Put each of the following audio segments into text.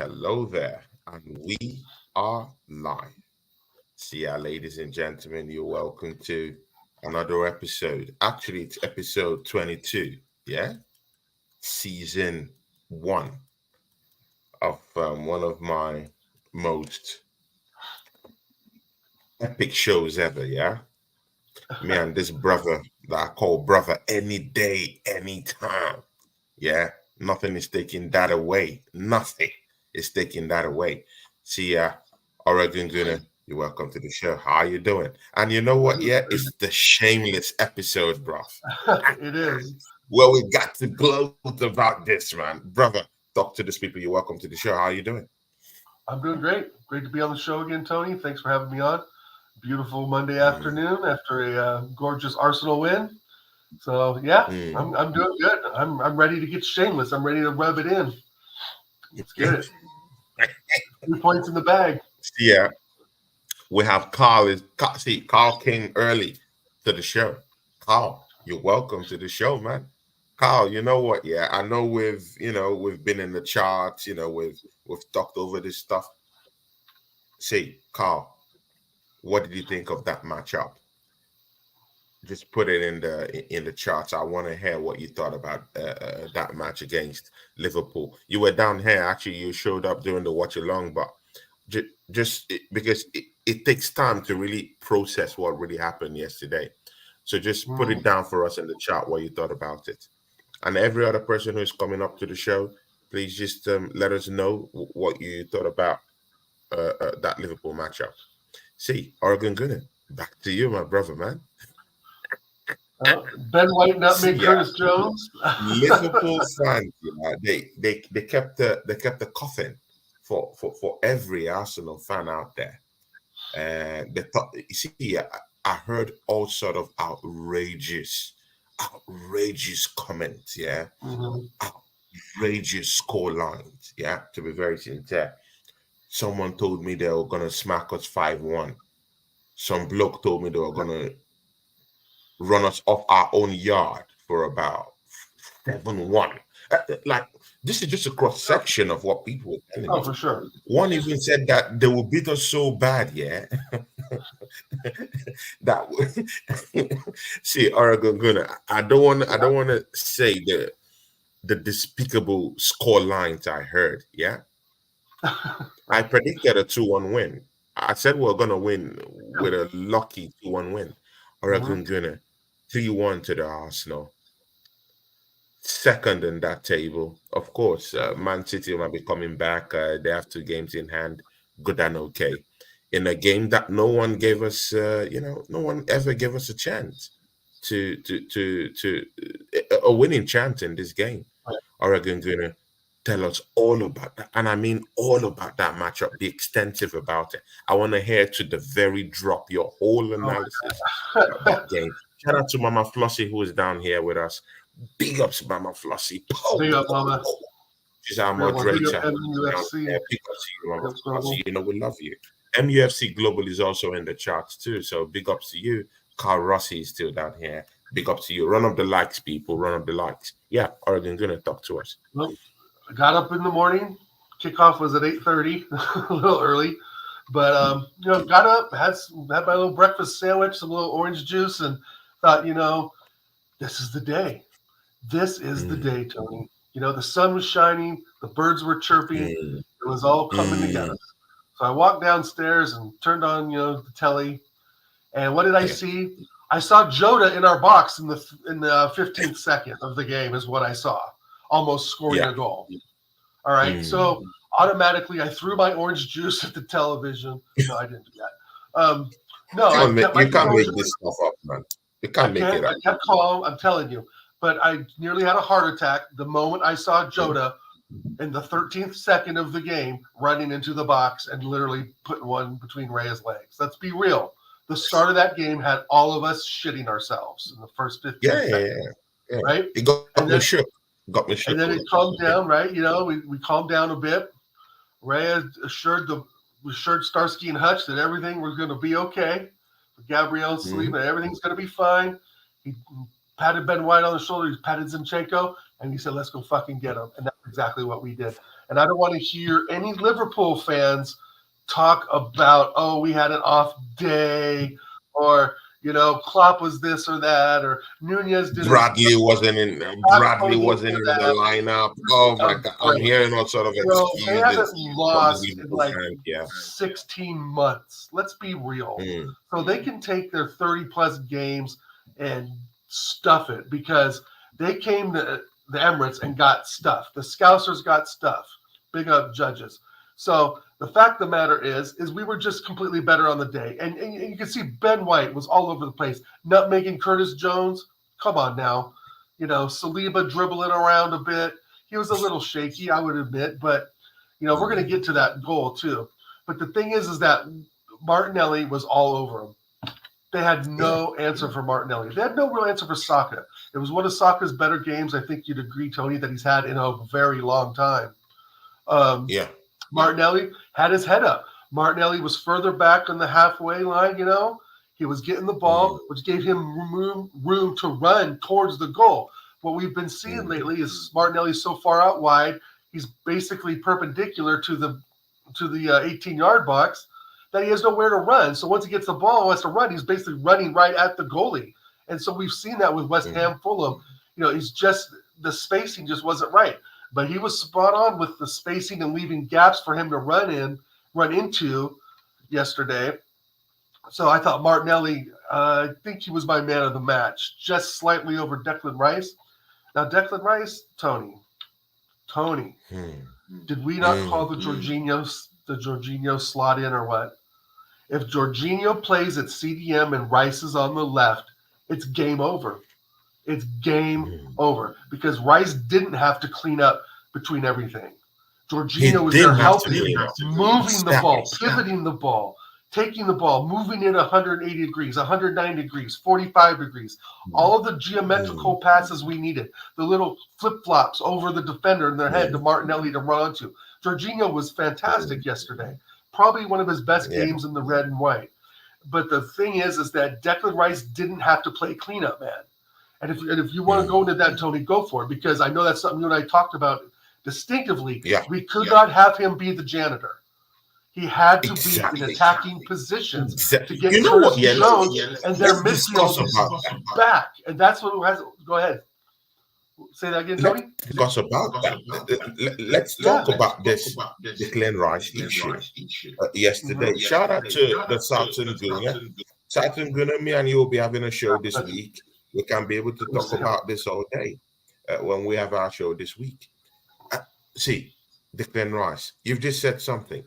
Hello there, and we are live. See ya, ladies and gentlemen. You're welcome to another episode. Actually, it's episode 22, yeah? Season 1 of one of my most epic shows ever, yeah? Me and this brother that I call brother any day, anytime. Yeah, nothing is taking that away. Nothing is taking that away. See ya, Oregon Gunner. You're welcome to the show. How you doing? And you know what? Yeah, it's the shameless episode, bro. It is. Well, we got to gloat about this, man. Brother, talk to these people. You're welcome to the show. How you doing? I'm doing great. Great to be on the show again, Tony. Thanks for having me on. Beautiful Monday Mm, afternoon after a gorgeous Arsenal win. So yeah, mm. I'm doing good. I'm ready to get shameless. I'm ready to rub it in. Let's get it. 3 points in the bag. Yeah, we have Carl. See, Carl came early to the show. Carl, you're welcome to the show, man. Carl, you know what? Yeah, I know we've been in the charts. We've talked over this stuff. See, Carl, what did you think of that matchup? Just put it in the charts. I want to hear what you thought about that match against Liverpool. You were down here. Actually, you showed up during the watch along, but because it takes time to really process what really happened yesterday. So just put it Mm. down for us in the chat what you thought about it. And every other person who's coming up to the show, please just let us know what you thought about that Liverpool matchup. See, Oregon Gunner, back to you, my brother, man. Ben White, See, Nutmeg, yeah, Curtis Jones. Liverpool fans, yeah, they kept the coffin for every Arsenal fan out there. And they thought, you see, I heard all sort of outrageous comments, yeah, Mhm. outrageous score lines, yeah. To be very sincere, someone told me they were gonna smack us 5-1. Some bloke told me they were gonna run us off our own yard for about 7-1. Like, this is just a cross section of what people were telling Oh, me. for sure. One even said that they will beat us so bad, yeah, that see, Oregon Gunner, I don't want to say the despicable score lines I heard. Yeah, I Right. predicted a 2-1 win. I said we're gonna win with a lucky 2-1 win. Hmm. Oregon Gunner, 3-1 to the Arsenal. Second in that table. Of course, Man City might be coming back. They have 2 games in hand. Good and okay. In a game that no one gave us, no one ever gave us a chance to a winning chance in this game. Oregon gonna tell us all about that, and I mean all about that matchup. Be extensive about it. I want to hear to the very drop your whole Oh analysis my about God. that game. Shout out to Mama Flossie who is down here with us. Big ups, Mama Flossie. Pow, Big pow, up, Mama. pow. She's our Real one. Big up moderator down MUFC. there. Big ups to you, Mama Yep, Flossie. Global. You know we love you. MUFC Global is also in the charts too. So big ups to you. Carl Rossi is still down here. Big ups to you. Run up the likes, people. Run up the likes. Yeah, Oregon gonna talk to us. Well, I got up in the morning. Kickoff was at 8:30, a little early, but got up, had my little breakfast sandwich, some little orange juice, and thought, this is the day. This is the Mm, day, Tony. The sun was shining, the birds were chirping, mm, it was all coming together. mm. So I walked downstairs and turned on, the telly, and what did I Yeah, see? I saw Jota in our box in the 15th second of the game is what I saw, almost scoring yeah. a goal. All right. Mm. So automatically I threw my orange juice at the television. No, I didn't do that. No, I kept my You can't make composure. this stuff up, man. You can't make it I up. kept calm. I'm telling you. But I nearly had a heart attack the moment I saw Jota in the 13th second of the game running into the box and literally putting one between Rhea's legs. Let's be real. The start of that game had all of us shitting ourselves in the first 15 Yeah, yeah, seconds, yeah. Yeah. right? It got me And then shook. Got me shook and a then it little calmed bit. down, right? We calmed down a bit. Rhea assured Starsky and Hutch that everything was going to be okay. Gabriel's Mhm. sleeping, everything's going to be fine. He patted Ben White on the shoulder. He patted Zinchenko, And he said, let's go fucking get him. And that's exactly what we did. And I don't want to hear any Liverpool fans talk about, oh, we had an off day, or, Klopp was this or that, or Nunez didn't Bradley posing wasn't for in the that. lineup. Oh my Oh, god, I'm great. hearing all sort of They haven't excuses from the lost in Liverpool like fans. Yeah. 16 months. Let's be real. Mm. So they can take their 30 plus games and stuff it, because they came to the Emirates and got stuff. The Scousers got stuff. Big up judges. So the fact of the matter is we were just completely better on the day. And you can see Ben White was all over the place. Nutmegging Curtis Jones. Come on now. Saliba dribbling around a bit. He was a little shaky, I would admit, but we're going to get to that goal too. But the thing is that Martinelli was all over him. They had no answer for Martinelli. They had no real answer for Saka. It was one of Saka's better games, I think you'd agree, Tony, that he's had in a very long time. Yeah. Martinelli had his head up. Martinelli was further back on the halfway line, He was getting the ball, which gave him room to run towards the goal. What we've been seeing lately is Martinelli's so far out wide, he's basically perpendicular to the 18-yard box, that he has nowhere to run. So once he gets the ball, wants to run, he's basically running right at the goalie. And so we've seen that with West Ham, Fulham. He's just, the spacing just wasn't right. But he was spot on with the spacing and leaving gaps for him to run into yesterday. So I thought Martinelli, I think he was my man of the match, just slightly over Declan Rice. Now, Declan Rice, Tony, did we not call the Jorginho slot in or what? If Jorginho plays at CDM and Rice is on the left, it's game over. It's game over, because Rice didn't have to clean up between everything. Jorginho was there helping, moving the ball, pivoting the ball, taking the ball, moving it 180 degrees, 190 degrees, 45 degrees. All of the geometrical passes we needed, the little flip-flops over the defender in their head to Martinelli to run onto. Jorginho was fantastic yesterday. Probably one of his best games in the red and white. But the thing is that Declan Rice didn't have to play cleanup man. And if you want to go into that, Tony, go for it, because I know that's something you and I talked about distinctively. Yeah. We could not have him be the janitor. He had to be in attacking positions to get Curtis Jones and their midfield back. And that's what has. Go ahead. Say that again, Tony. Let's discuss about that. Let's talk about this Declan Rice issue yesterday. Shout out to the Southern Gunner. Southern Gunner, me and you will be having a show this week. We can be able to talk about this all day when we have our show this week. See, Declan Rice, you've just said something.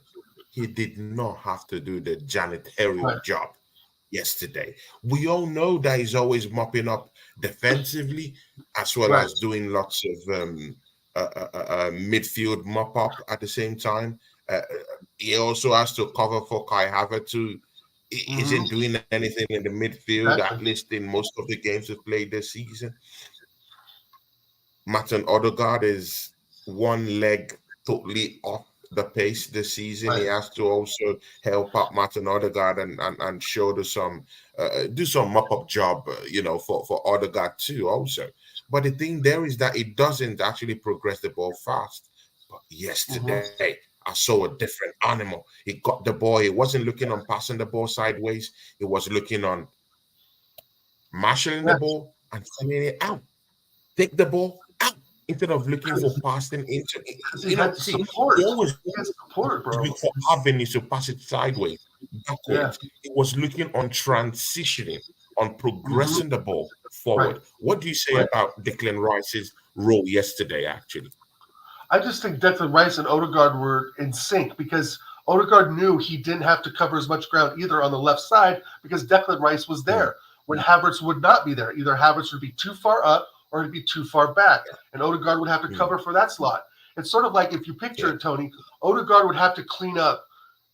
He did not have to do the janitorial job yesterday. We all know that he's always mopping up defensively, as well as doing lots of midfield mop up at the same time. He also has to cover for Kai Havertz, who isn't doing anything in the midfield, at least in most of the games we've played this season. Martin Odegaard is one leg totally off the pace this season. He has to also help out Martin Odegaard and show do some mop-up job, for Odegaard too also. But the thing there is that it doesn't actually progress the ball fast. But yesterday, I saw a different animal. He got the ball. He wasn't looking on passing the ball sideways. He was looking on marshalling the ball and sending it out. Take the ball out instead of looking for passing into it. He always support, bro. For avenues to pass it sideways, backwards. He was looking on transitioning, on progressing the ball forward. What do you say about Declan Rice's role yesterday, actually? I just think Declan Rice and Odegaard were in sync, because Odegaard knew he didn't have to cover as much ground either on the left side, because Declan Rice was there when Havertz would not be there. Either Havertz would be too far up or it'd be too far back, and Odegaard would have to cover for that slot. It's sort of like, if you picture it, Tony, Odegaard would have to clean up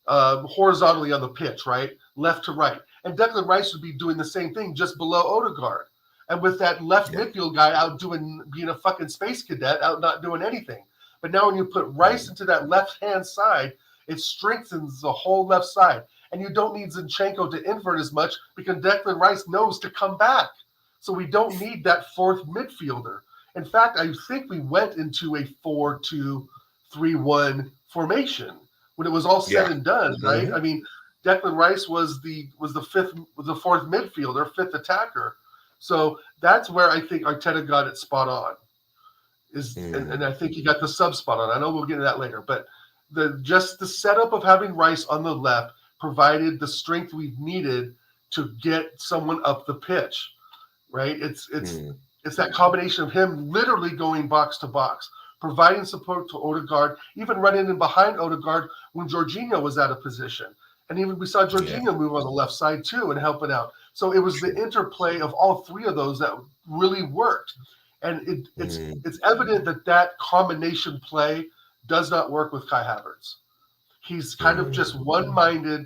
horizontally on the pitch, right? Left to right. And Declan Rice would be doing the same thing just below Odegaard. And with that left midfield guy out being a fucking space cadet, out not doing anything. But now when you put Rice into that left-hand side, it strengthens the whole left side. And you don't need Zinchenko to invert as much, because Declan Rice knows to come back. So we don't need that fourth midfielder. In fact, I think we went into a 4-2-3-1 formation when it was all said Yeah. and done, right? Hmm. I mean, Declan Rice was the fourth midfielder, fifth attacker. So that's where I think Arteta got it spot on. And I think he got the sub spot on. I know we'll get into that later, but the setup of having Rice on the left provided the strength we've needed to get someone up the pitch, right? It's that combination of him literally going box to box, providing support to Odegaard, even running in behind Odegaard when Jorginho was out of position. And even we saw Yeah. Jorginho move on the left side too and help it out. So it was the interplay of all three of those that really worked. And it's evident that that combination play does not work with Kai Havertz. He's kind of just one-minded,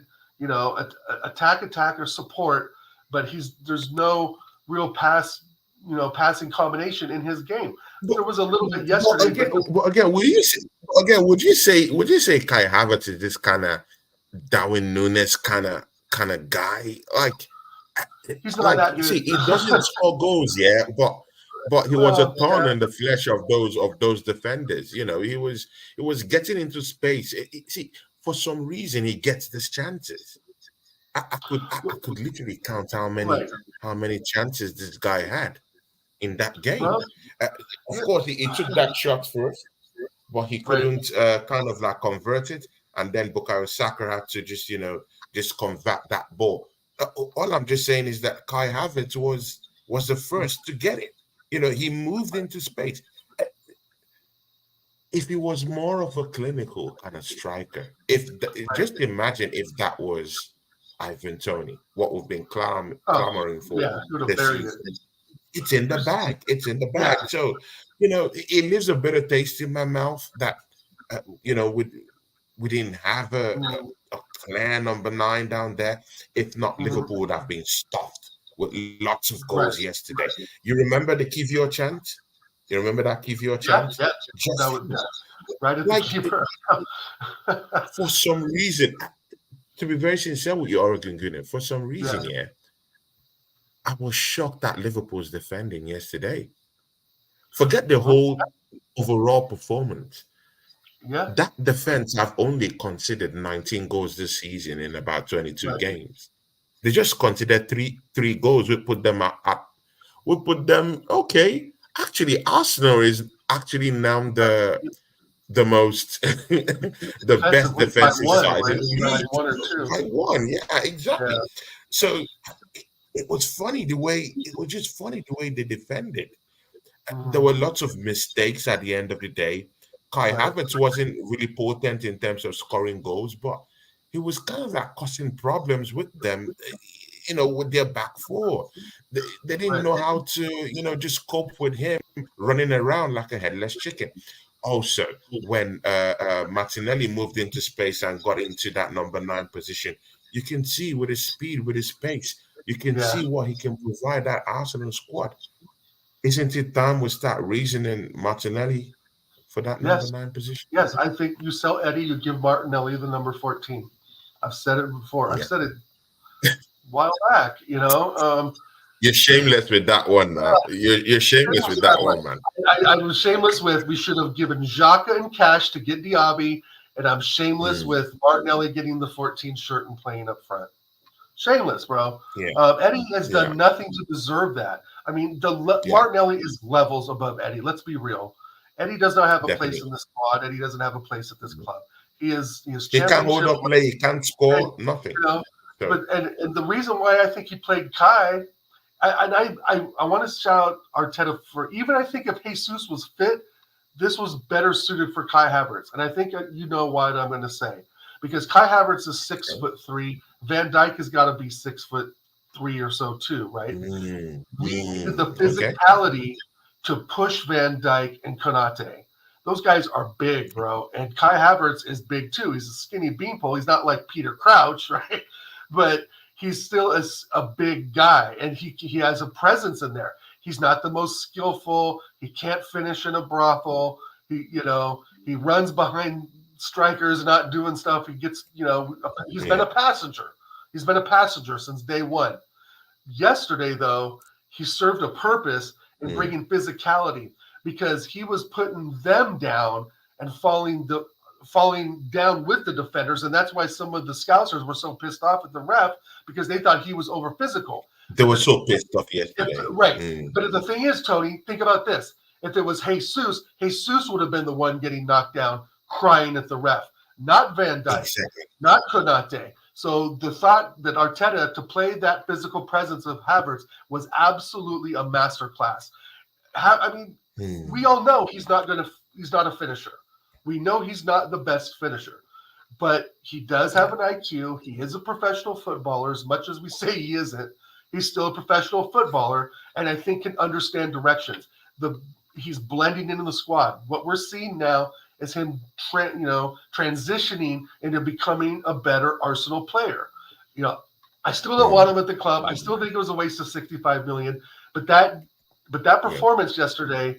attacker support, but there's no real passing combination in his game. But, There was a little bit but yesterday, again, but again, would you say Kai Havertz is this kind of Darwin Nunes kind of guy? he's not Like that good. see, he doesn't score goals, yeah, but he was a Well, thorn yeah, in the flesh of those defenders. He was getting into space. See, for some reason, he gets these chances. I could literally count right. how many chances this guy had in that game. Well, Uh, of yeah, course, he took that shot first, but he right. couldn't kind of like convert it, and then Bukayo Saka had to just convert that ball. All I'm just saying is that Kai Havertz was the first to get it. He moved into space. Uh, If he was more of a clinical kind of striker, just imagine if that was Ivan Tony, what we've been Oh, clamoring for yeah, he would have this buried season. it. It's in the There's, bag. It's in the yeah, bag. So, it leaves a bitter taste in my mouth that, we didn't have mm, a clear number 9 down there. If not, mhm, Liverpool would have been stuffed with lots of goals right. yesterday. You remember the Kivior chant? You remember that Kivior Yeah, chant? yeah, that Just would right at the like keeper. for some reason, to be very sincere with you, Oregon Gunner, for some Yeah, reason, yeah, I was shocked at Liverpool's defending yesterday. Forget the well, whole overall performance. yeah, That defense have only conceded 19 goals this season in about 22 right. games. They just considered three goals. We put them up. We put them okay. Actually, Arsenal is actually now the most the best Defensively by defensive one, side in right? the By league one or two. by one. Yeah, Yeah, exactly. So it was just funny the way they defended. There mhm, were lots of mistakes at the end of the day. Kai right, Havertz wasn't really potent in terms of scoring goals, but he was kind of like causing problems with them, with their back four. They didn't right. know how to, just cope with him running around like a headless chicken. Also, when Martinelli moved into space and got into that number 9 position, you can see with his speed, with his pace, you can Yeah. see what he can provide that Arsenal squad. Isn't it time we start reasoning Martinelli for that number Yes. 9 position? Yes. I think you sell Eddie, you give Martinelli the number 14. I've said it before. I've Yeah. said it a while back, You're shameless with that one, man. You're shameless with that one, man. I was shameless with we should have given Xhaka and cash to get Diaby, and I'm shameless Mm, with Martinelli getting the 14 shirt and playing up front. Shameless, bro. yeah, Eddie has yeah, done nothing to deserve that. I mean, yeah, Martinelli is levels above Eddie. Let's be real. Eddie does not have a place definitely. in the squad. Eddie doesn't have a place at this club. He is He can't hold championship, up play, he can't and, score, nothing. you know. So, And the reason why I think he played Kai, I want to shout out Arteta for even I think if Jesus was fit, this was better suited for Kai Havertz, and I think you know what I'm going to say because Kai Havertz is 6'3". Van Dijk has got to be 6'3" or so too, right? We needed the okay. physicality to push Van Dijk and Konate. Those guys are big, bro. And Kai Havertz is big too. He's a skinny beanpole. He's not like Peter Crouch, right? But he's still a big guy, and he has a presence in there. He's not the most skillful. He can't finish in a brothel. He runs behind strikers, not doing stuff. He gets, he's been Yeah. a passenger. He's been a passenger since day one. Yesterday, though, he served a purpose in Mm, bringing physicality because he was putting them down and falling down with the defenders, and that's why some of the Scousers were so pissed off at the ref because they thought he was over physical. They were so pissed off If, yesterday. right. But the thing is, Tony, think about this. If it was Jesus would have been the one getting knocked down, crying at the ref, not Van Dijk, Exactly. not Konate. So the thought that Arteta to play that physical presence of Havertz was absolutely a masterclass. I mean, we all know he's not a finisher. We know he's not the best finisher, but he does have an IQ. He is a professional footballer, as much as we say he isn't. He's still a professional footballer, and I think can understand directions. He's blending into the squad. What we're seeing now is him, transitioning into becoming a better Arsenal player. I still don't want him at the club. I still think it was a waste of 65 million. But that performance yesterday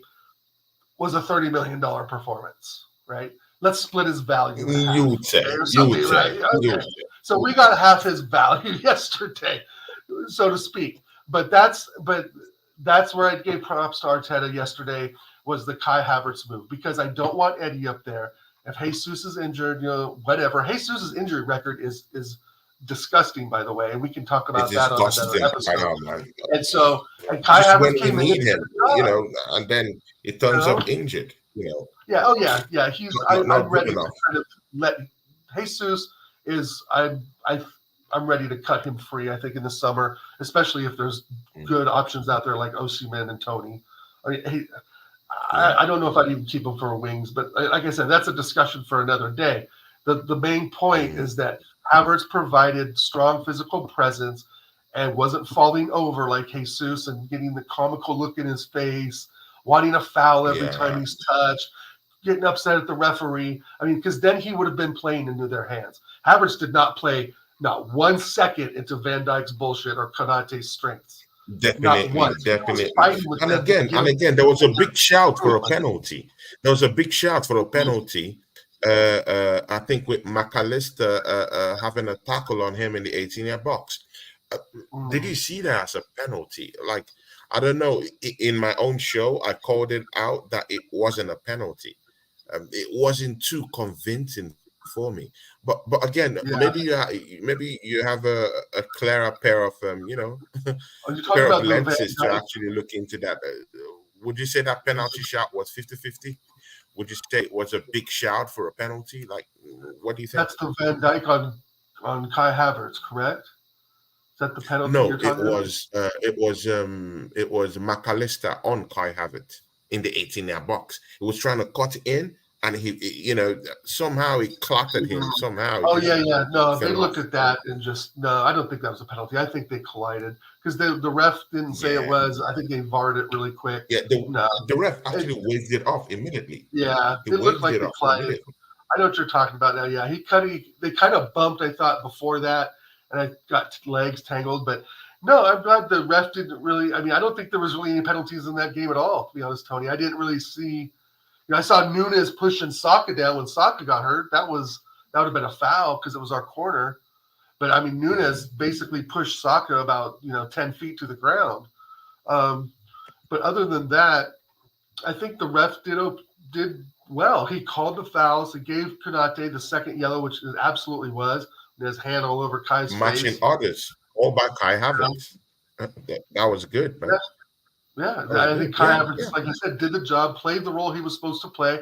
was a $30 million performance, right? Let's split his value. You would say. Right? Okay. So we got half his value yesterday, so to speak. But that's where I gave props to Arteta yesterday, was the Kai Havertz move, because I don't want Eddie up there. If Jesus is injured, whatever. Jesus' injury record is disgusting, by the way, and we can talk about that on another episode. Man. And Kai Havertz came in him, and then he turns up injured. Yeah. Oh yeah. I'm ready to kind of let Jesus is. I'm ready to cut him free. I think in the summer, especially if there's good options out there like Osimhen and Tony. I mean, I don't know if I'd even keep him for wings, but like I said, that's a discussion for another day. The main point is that Havertz provided strong physical presence and wasn't falling over like Jesus and getting the comical look in his face, wanting a foul every time he's touched, getting upset at the referee. I mean, because then he would have been playing into their hands. Havertz did not play not 1 second into Van Dijk's bullshit or Konate's strengths. Definitely. And again, there was a big shout for a penalty. I think with McAllister having a tackle on him in the 18-yard box. Did you see that as a penalty? Like, I don't know. In my own show, I called it out that it wasn't a penalty. It wasn't too convincing for me. But again, maybe you have a clearer pair of pair of lenses to actually look into that. Would you say that penalty shot was 50-50? Would you say it was a big shout for a penalty? Like, what do you think? That's the Van Dijk on Kai Havertz, correct? Is that the penalty? No, you're talking about? It was McAllister on Kai Havertz in the 18-yard box. He was trying to cut in, and he somehow he clattered him. Somehow. Oh yeah. No, they looked at that and just no. I don't think that was a penalty. I think they collided because the ref didn't say it was. I think they VAR'd it really quick. Yeah, the ref actually waved it off immediately. Yeah, it looked like they collided. I know what you're talking about now. Yeah, they kind of bumped. I thought before that, and I got legs tangled. But no, I'm glad the ref didn't really. I mean, I don't think there was really any penalties in that game at all. To be honest, Tony, I didn't really see. I saw Nunes pushing Saka down when Saka got hurt. That would have been a foul because it was our corner. But I mean, Nunes basically pushed Saka about 10 feet to the ground. But other than that, I think the ref did well. He called the fouls. He gave Konate the second yellow, which it absolutely was. His hand all over Kai's face. Matching others, all by Kai Havertz. That was good, man. Yeah, I think Kai Havertz, like I said, did the job, played the role he was supposed to play,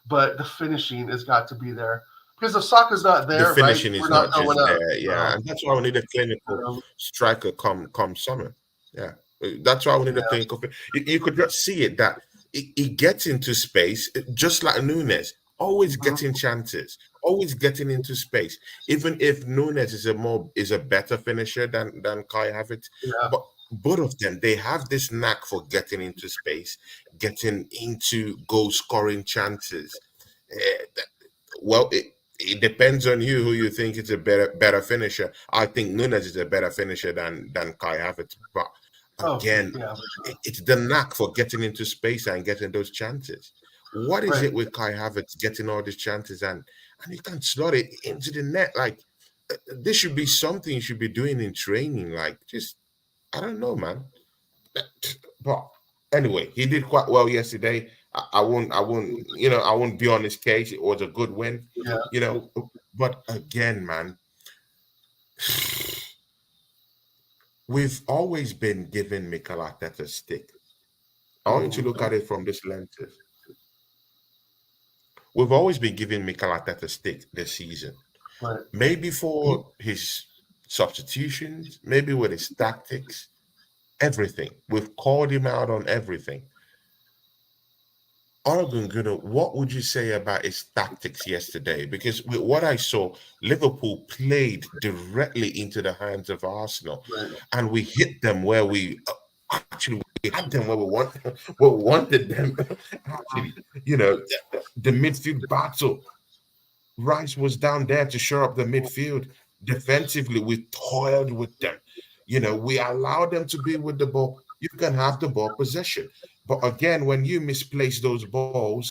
but the finishing has got to be there. Because if Saka's not there, the finishing is not just there. Yeah, and that's why we need a clinical striker come summer. Yeah, that's why we need a clinical. You could just see it that he gets into space, just like Nunes, always getting chances, always getting into space. Even if Nunes is a better finisher than Kai Havertz, but both of them, they have this knack for getting into space, getting into goal scoring chances. It depends on you who you think is a better finisher. I think Nunes is a better finisher than Kai Havertz. But again, it's the knack for getting into space and getting those chances. What is it with Kai Havertz getting all these chances and you can slot it into the net? Like, this should be something you should be doing in training. Like, I don't know, man. But anyway, he did quite well yesterday. I won't be on his case. It was a good win, Yeah. you know. But again, man, we've always been given Mikel Arteta stick. I want you to look Mhm. at it from this lens. We've always been giving Mikel Arteta stick this season. Right. Maybe for his substitutions, maybe with his tactics, everything. We've called him out on everything. Oregon Gunnar, what would you say about his tactics yesterday? Because with what I saw, Liverpool played directly into the hands of Arsenal, Right. and we hit them where we actually we had them where where we wanted them. Actually, the midfield battle. Rice was down there to shore up the midfield. Defensively, we toiled with them. We allowed them to be with the ball. You can have the ball possession. But again, when you misplace those balls,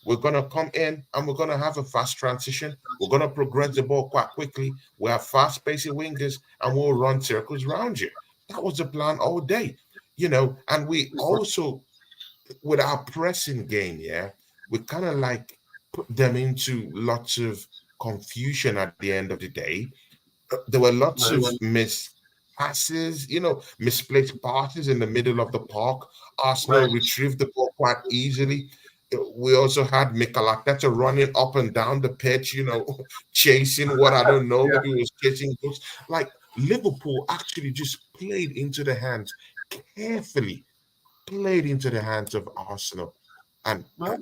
we're going to come in and we're going to have a fast transition. We're going to progress the ball quite quickly. We have fast pacing wingers and we'll run circles around you. That was the plan all day. And we also, with our pressing game, yeah, we kind of like put them into lots of confusion at the end of the day. There were lots Right. of missed passes, misplaced passes in the middle of the park. Arsenal Right. retrieved the ball quite easily. We also had Mikel Arteta running up and down the pitch, chasing what I don't know. Yeah. Maybe he was chasing books. Like Liverpool actually just played into the hands carefully, played into the hands of Arsenal, and Well,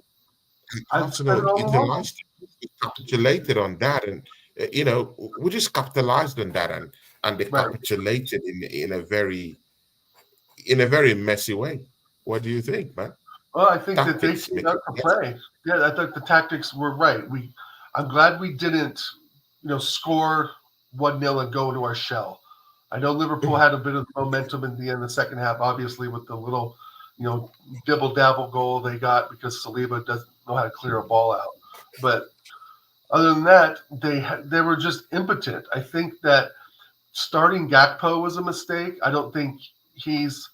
I've said Arsenal it all along. utilized it, we capitulated on that, and we just capitalized on that, and they Right. capitulated in a very messy way. What do you think, man? Well, I think that they Tactics came make out it to better. play. Yeah, I thought the tactics were right. I'm glad we didn't, score 1-0 and go into our shell. I know Liverpool had a bit of momentum in the end of the second half, obviously with the little, you know, dibble dabble goal they got because Saliba doesn't know how to clear a ball out. But other than that, they were just impotent. I think that starting Gakpo was a mistake. He's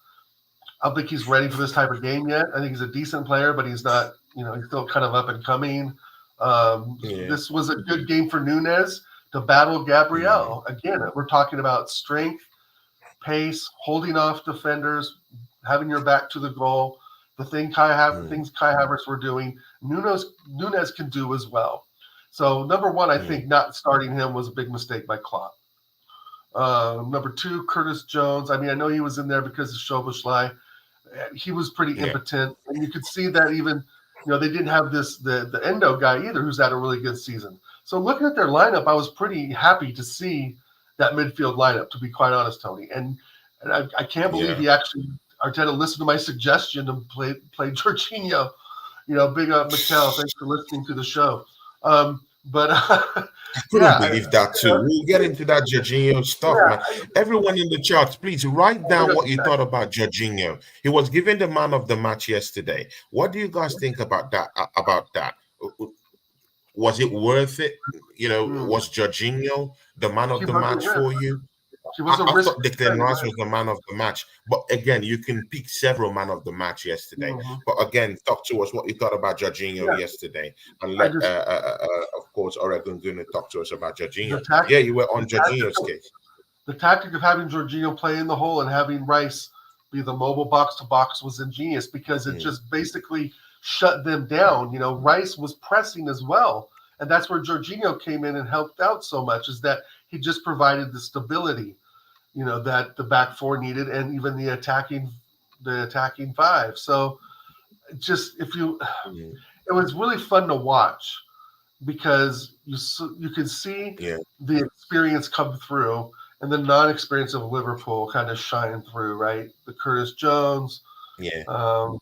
I don't think he's ready for this type of game yet. I think he's a decent player, but he's not, he's still kind of up and coming. Yeah. This was a good game for Nunez to battle Mm, Gabriel. Again, we're talking about strength, pace, holding off defenders, having your back to the goal. mm, Things Kai Havertz were doing, Nunez can do as well. So number one, I mm. think not starting him was a big mistake by Klopp. Number two, Curtis Jones. I mean, I know he was in there because of Szoboszlai. He was pretty Yeah. impotent, and you could see that even they didn't have the Endo guy either, who's had a really good season. So looking at their lineup, I was pretty happy to see that midfield lineup. To be quite honest, Tony, and I can't believe Yeah. he actually Arteta listened to my suggestion and played Jorginho. Big up Mikel. Thanks for listening to the show. But I couldn't yeah, believe that too. We'll get into that Jorginho stuff, man. yeah, Everyone in the chat, please write down what you 100%. thought about Jorginho. He was given the man of the match yesterday. What do you guys think about that? Was it worth it? Mm. Was Jorginho the man He of the was a match risk. for you? He was I, a I risk. thought Declan Rice was the man of the match, but again, you can pick several man of the match yesterday. Mhm. But again, talk to us what you thought about Jorginho Yeah, yesterday, and I let, just of course, Oregon Gunnar talk to us about the Jorginho. tact Yeah, you were the on tactic Jorginho's case. the tactic of having Jorginho play in the hole and having Rice be the mobile box to box was ingenious because it Mm, just basically shut them down. Rice was pressing as well, and that's where Jorginho came in and helped out so much. Is that he just provided the stability, that the back four needed, and even the attacking five. So just if you, mm, it was really fun to watch because you can see yeah, the experience come through and the non-experience of Liverpool kind of shine through, right? The Curtis Jones, yeah, um,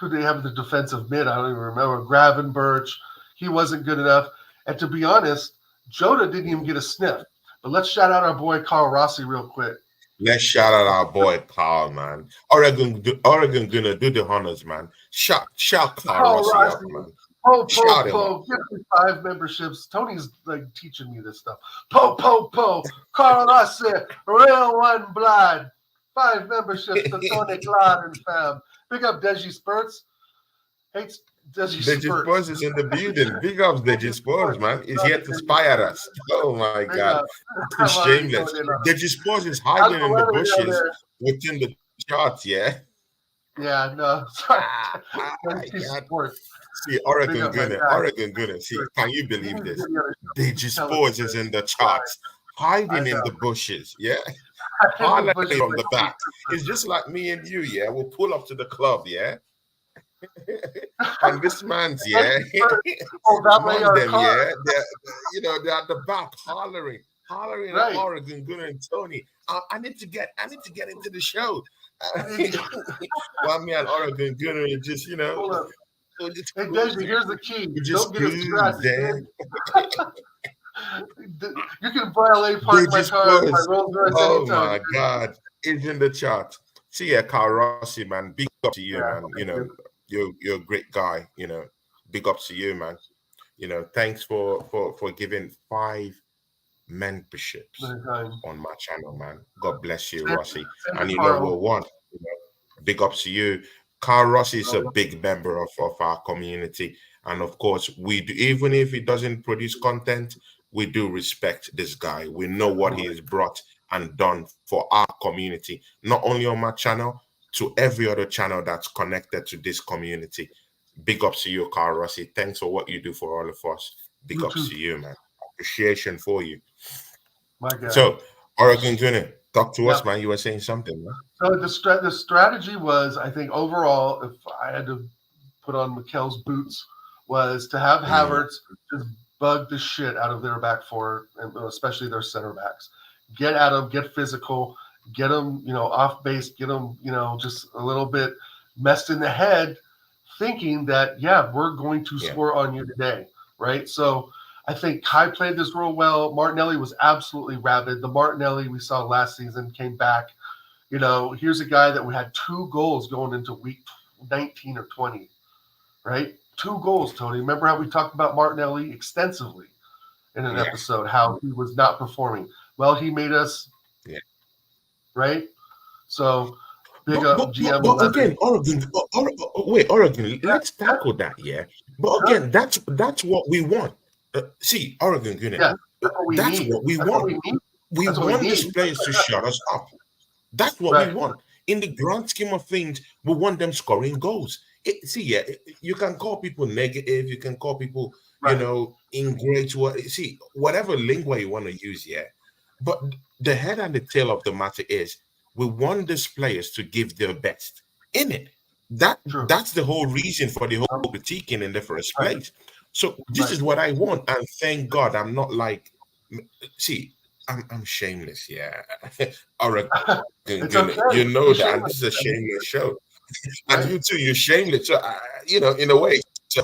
who they have the defensive mid, I don't even remember. Gravenberch, he wasn't good enough. And to be honest, Jota didn't even mm. get a sniff. But let's shout out our boy Carl Rossi real quick. Let's shout out our boy Carl, man. Oregon gonna do the honors, man. Shout Carl Carl Rossi up, Rossi, man. po Shout him up. po, give me 5 memberships. Tony's like teaching me this stuff. Po. Carl Rossi, real one blood. 5 memberships to Tony Claude and fam. Big up Deji Spurts. Hates Desi Digit Spurs. Sports is in the building. Big ups, Digit Desi Sports, Sports. man. Is Love here it, to Desi spy at Sports. us. Oh my Big God. up. I'm already Shameless. going in on Digit Sports is it. How's hiding the in the weather down bushes there? within the charts, yeah. Yeah, no, sorry. Desi God. Sports. See, Big Oregon up my Gunner, guy. Oregon Gunner. See, can you He believe needs to this? get the other Digi tell us Sports is in the charts, I hiding in know. the bushes. Yeah, In the hollering bushes from like the back. It's just like me and you. Yeah, we'll pull up to the club. Yeah, and this man's Desi yeah, Spurs will valet among our them. car. Yeah, they're at the back hollering at Right. Oregon Gunner and Tony. I need to get into the show. I need to While me and Oregon Gunner are just hold up. we're just Hey Desi, cruising. here's the key. We're just Don't get us distracted, cruising. man. You can valet park my Digis car, my Plus. Rolls Royce Oh anytime. my God. It's in the chart. See ya, Carl Rossi, man. Big up to you, Yeah, man. You thank know, you. you're a great guy, Big ups to you, man. Thanks for giving 5 memberships Anytime. on my channel, man. God bless you, Same, Rossi. same And to you know Carl. what one? Big ups to you. Carl Rossi is a So, big member of our community. And of course, we do, even if he doesn't produce content, we do respect this guy. We know what he absolutely. has brought and done for our community, not only on my channel, to every other channel that's connected to this community. Big ups to you, Carl Rossi. Thanks for what you do for all of us. Big You ups too, to you, man. Appreciation for you. my guy. So, Oregon Junior, talk to us, Yep. man. You were saying something, man. So the strategy was, I think, overall, if I had to put on Mikel's boots, was to have Mm, Havertz just bug the shit out of their back four, and especially their center backs. Get at them, get physical, get them, off base, get them, just a little bit messed in the head, thinking that, yeah, we're going to yeah, score on you today, right? So I think Kai played this real well. Martinelli was absolutely rabid. The Martinelli we saw last season came back. Here's a guy that we had 2 goals going into week 19 or 20, right? 2 goals, Tony. Remember how we talked about Martinelli extensively in an yeah, episode, how he was not performing? Well, he made us, yeah. right? So big But up but but, GM but 11. again, Oregon, wait, Oregon, Yeah, let's yeah, tackle that, yeah. But sure. again, that's what we want. See, Oregon, Yeah, that's what we that's need. what we That's what want. we need. We That's what we want these need. players to shut us up. That's what we Right, want. In the grand scheme of things, we want them scoring goals. See, yeah, you can call people negative, you can call people, right. ingrate. See, whatever lingua you want to use, yeah. But the head and the tail of the matter is, we want these players to give their best in it. That True. that's the whole reason for the whole critiquing in the first Right, place. So this right. is what I want, and thank God I'm not like. See, I'm shameless, yeah. Oregon, It's okay. you know Be that, and shameless. this is a I mean, shameless show, and right? you too, you're shameless. So, in a way, so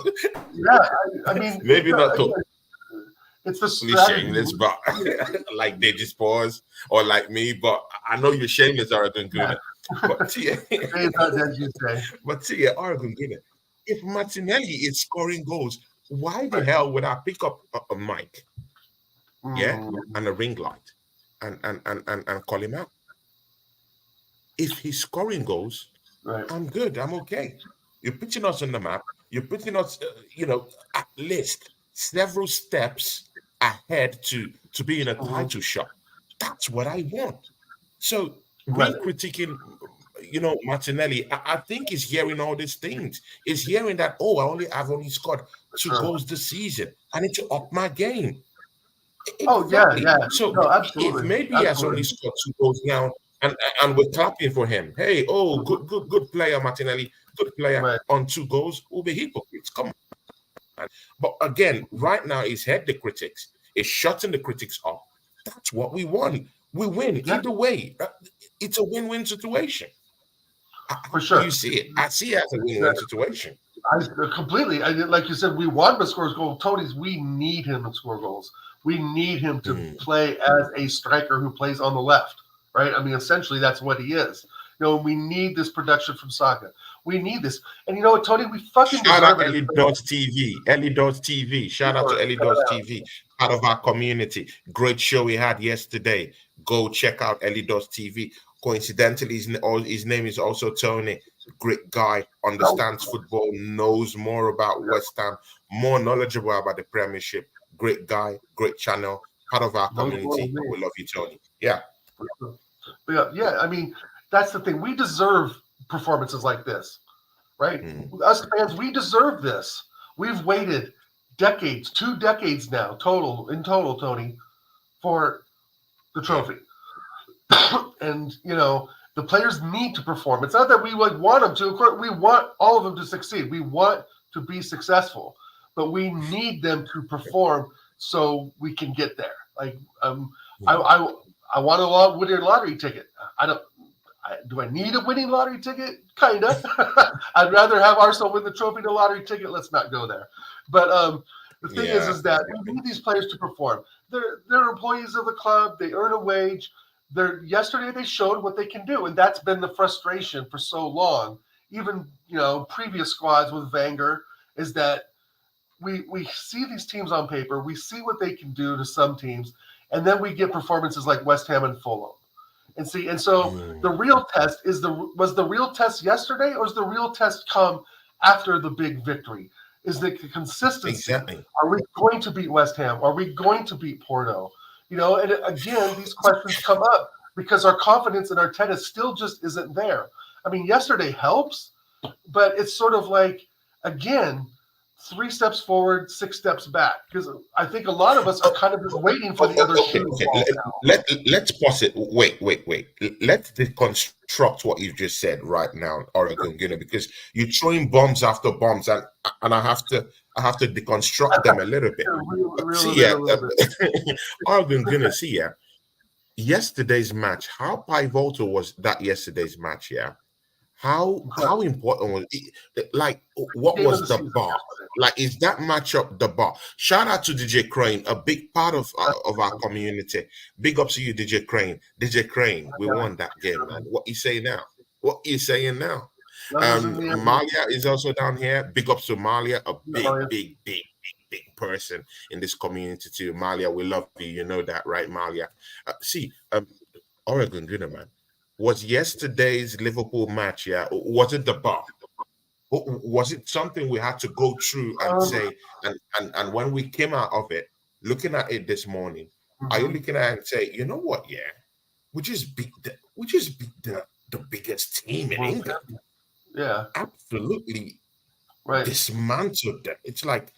Yeah. I mean, maybe not again, it's the totally strategy. shameless, but like they just pause or like me. But I know you're shameless, Oregon Yeah. Gunner. But see, Say it's not as you say. but see, Oregon Gunner, if Martinelli is scoring goals, why the Right. hell would I pick up a mic, yeah, Mm, and a ring light, and call him out? If he's scoring goals, right. I'm good. I'm okay. You're putting us on the map. You're putting us, at least several steps ahead to be in a Hmm. title shot. That's what I want. So Right. we critiquing, Martinelli. I think he's hearing all these things. He's hearing that, oh, I've only scored For two sure. goals this season. I need to up my game. Oh yeah, Exactly. yeah. So No, if absolutely, maybe he has only absolutely. scored 2 goals now, and we're clapping for him, hey, oh, Mhm. good player, Martinelli, good player Right. on 2 goals, we'll be hypocrites. Come on. But again, right now he's had the critics, he's shutting the critics up. That's what we want. We win Yeah, either way. It's a win-win situation. for How do you sure. see it? I see it as a win-win That- situation. completely. Like you said, we want him to score goals. Tony's. We need him to score goals. We need him to Mm. play as a striker who plays on the left. Right. I mean, essentially, that's what he is. We need this production from Saka. We need this. And you know what, Tony? We fucking Shout out deserve it. Ellie Dots TV. Ellie Dots TV. Shout out to Ellie Dots TV, part of our community. Great show we had yesterday. Go check out Ellie Dots TV. Coincidentally, his name is also Tony. great guy, understands football, knows more about West Ham, more knowledgeable about the Premiership. Great guy, great channel, part of our Knows more community. than me. We love you, Tony. Yeah. But yeah, I mean, that's the thing. We deserve performances like this, right? Mm. Us fans, we deserve this. We've waited decades, 2 decades now, total, Tony, for the Yeah. trophy. And the players need to perform. It's not that we like want them to. Of course, we want all of them to succeed. We want to be successful, but we need them to perform so we can get there. Like, I, Yeah. I, I want a winning lottery ticket. I don't. Do I need a winning lottery ticket? Kinda. I'd rather have Arsenal win the trophy than a lottery ticket. Let's not go there. But the thing Yeah. is that we need these players to perform. They're employees of the club. They earn a wage. Yesterday they showed what they can do, and that's been the frustration for so long. Even previous squads with Wenger is that we see these teams on paper, we see what they can do to some teams, and then we get performances like West Ham and Fulham. And so the Mm. real test was the real test yesterday, or is the real test come after the big victory? Is the consistency? Exactly. Are we going to beat West Ham? Are we going to beat Porto? And again, these questions come up because our confidence in Arteta still just isn't there. I mean, yesterday helps, but it's sort of like, again, 3 steps forward, 6 steps back. Because I think a lot of us are kind of just waiting for the other shoe to Okay. fall down. Let's pause it. Wait. Let's deconstruct what you just said right now, Oregon, because you're throwing bombs after bombs, and I have to deconstruct them a little bit. Reel See, it in yeah, a little bit. Oregon, see, yeah. Yesterday's match, how pivotal was that yesterday's match? Yeah, how Incredible. important was it? Like, what Game of was the the season bar? yesterday. Like, is that matchup the bar? Shout out to DJ Crane, a big part of our community. Big up to you, DJ Crane. DJ Crane, we Yeah. won that game, man. What you say now? What you saying now? Youngers in the end. Malia is also down here. Big ups to Malia, a big, Oh, big, big, big, big person in this community too. Malia, we love you. You know that, right, Malia? See, Oregon, man, was yesterday's Liverpool match? Yeah, was it the bar? Was it something we had to go through and yeah. say? And when we came out of it, looking at it this morning, are you Mhm. looking at it and say, you know what? Yeah, we just beat the biggest team in World England. champion. Yeah. Absolutely Right. dismantled them. It's like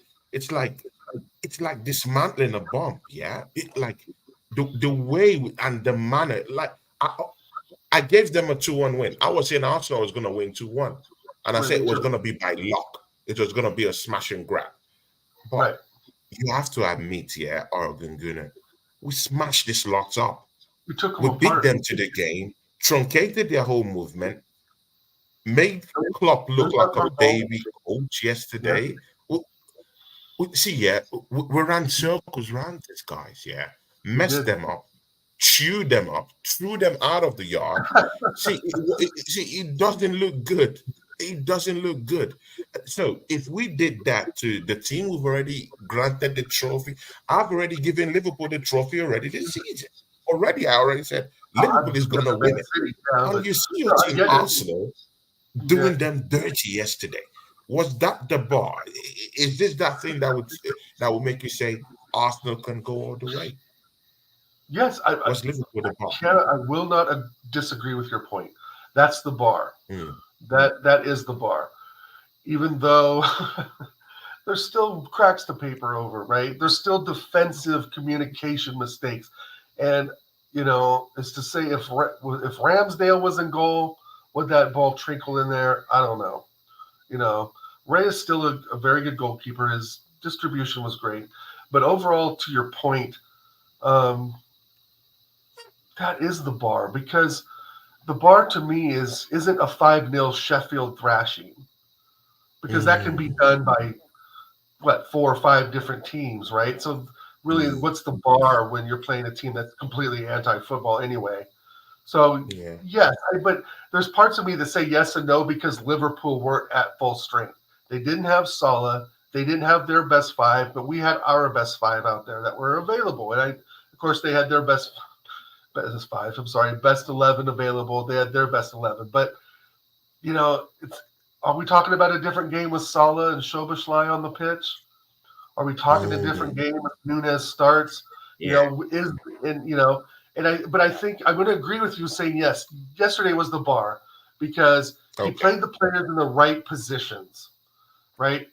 dismantling a bomb. Yeah, like the way and the manner. Like, I gave them a 2-1 win. I was saying Arsenal was going to win 2-1, and I Right. said Me it was too. going to be by luck. It was going to be a smash and grab. But Right. you have to admit, yeah, Oregon Gunner, we smashed this lot up. We took them We beat apart. them to the game, truncated their whole movement, made Klopp look There's like our a first goal. baby coach Yeah. yesterday. See, yeah, we ran circles around these guys, yeah, We messed did. them up, chewed them up, threw them out of the yard. See, it doesn't look good. It doesn't look good. So if we did that to the team we've already granted the trophy, I've already given Liverpool the trophy already this season. Already, I already said Liverpool is going That's to a big win it. city. Yeah, And but you see your no, I team, get it. Arsenal, Yeah. doing them dirty yesterday. Was that the bar? Is this that thing that would make you say Arsenal can go all the way? Yes, Was Liverpool the bar? I will not disagree with your point. That's the bar. Mm, That is the bar. Even though there's still cracks to paper over, right? There's still defensive communication mistakes, and is to say if Ramsdale was in goal, would that ball trickle in there? I don't know. You know, Ray is still a very good goalkeeper. His distribution was great, but overall, to your point, um, that is the bar, because the bar to me isn't a 5-0 Sheffield thrashing, because that can be mm, done by what, 4 or 5 different teams, right? So really, mm, what's the bar when you're playing a team that's completely anti-football anyway? So yeah, yes, but there's parts of me that say yes and no, because Liverpool weren't at full strength. They didn't have Salah, they didn't have their best five, but we had our best five out there that were available, and of course, they had their best five. I'm sorry, best 11 available. They had their best 11, but it's. Are we talking about a different game with Salah and Szoboszlai on the pitch? Are we talking a different Mm, game if Nunes starts? You yeah. know, is and you know, and but I think I'm going to agree with you saying yes. Yesterday was the bar because he Okay. played the players in the right positions, right?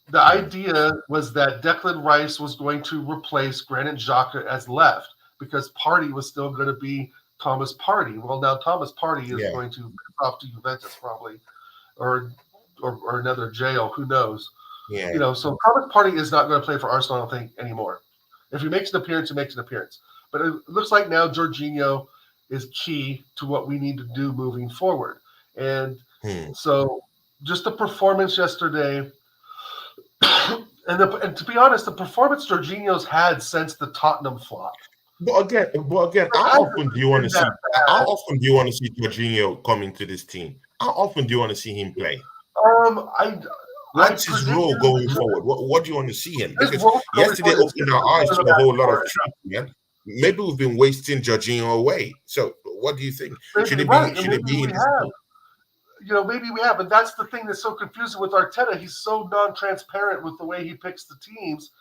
The Mm, idea was that Declan Rice was going to replace Granit Xhaka as left because Party was still going to be Thomas Party. Well, now Thomas Party is yeah. going to off to Juventus probably, or or another jail. Who knows? Yeah. So Thomas Party is not going to play for Arsenal, I don't think, anymore. If he makes an appearance, he makes an appearance. But it looks like now Jorginho is key to what we need to do moving forward. And Hmm. so just the performance yesterday, and to be honest, the performance Jorginho's had since the Tottenham flop. But again, Like, how I often do you want been to that see? How bad. often do you want to see Jorginho come into this team? How often do you want to see him play? Um, I I What's his predict role going forward? What do you want to see him? his Because role going yesterday forward is opened our typically eyes one of to the a back whole lot of four. truth, man. Maybe we've been wasting Jorginho away. So, what do you think? Should Maybe it be? right, and Should it maybe be in we this have. team? Maybe we have, and that's the thing that's so confusing with Arteta. He's so non-transparent with the way he picks the teams,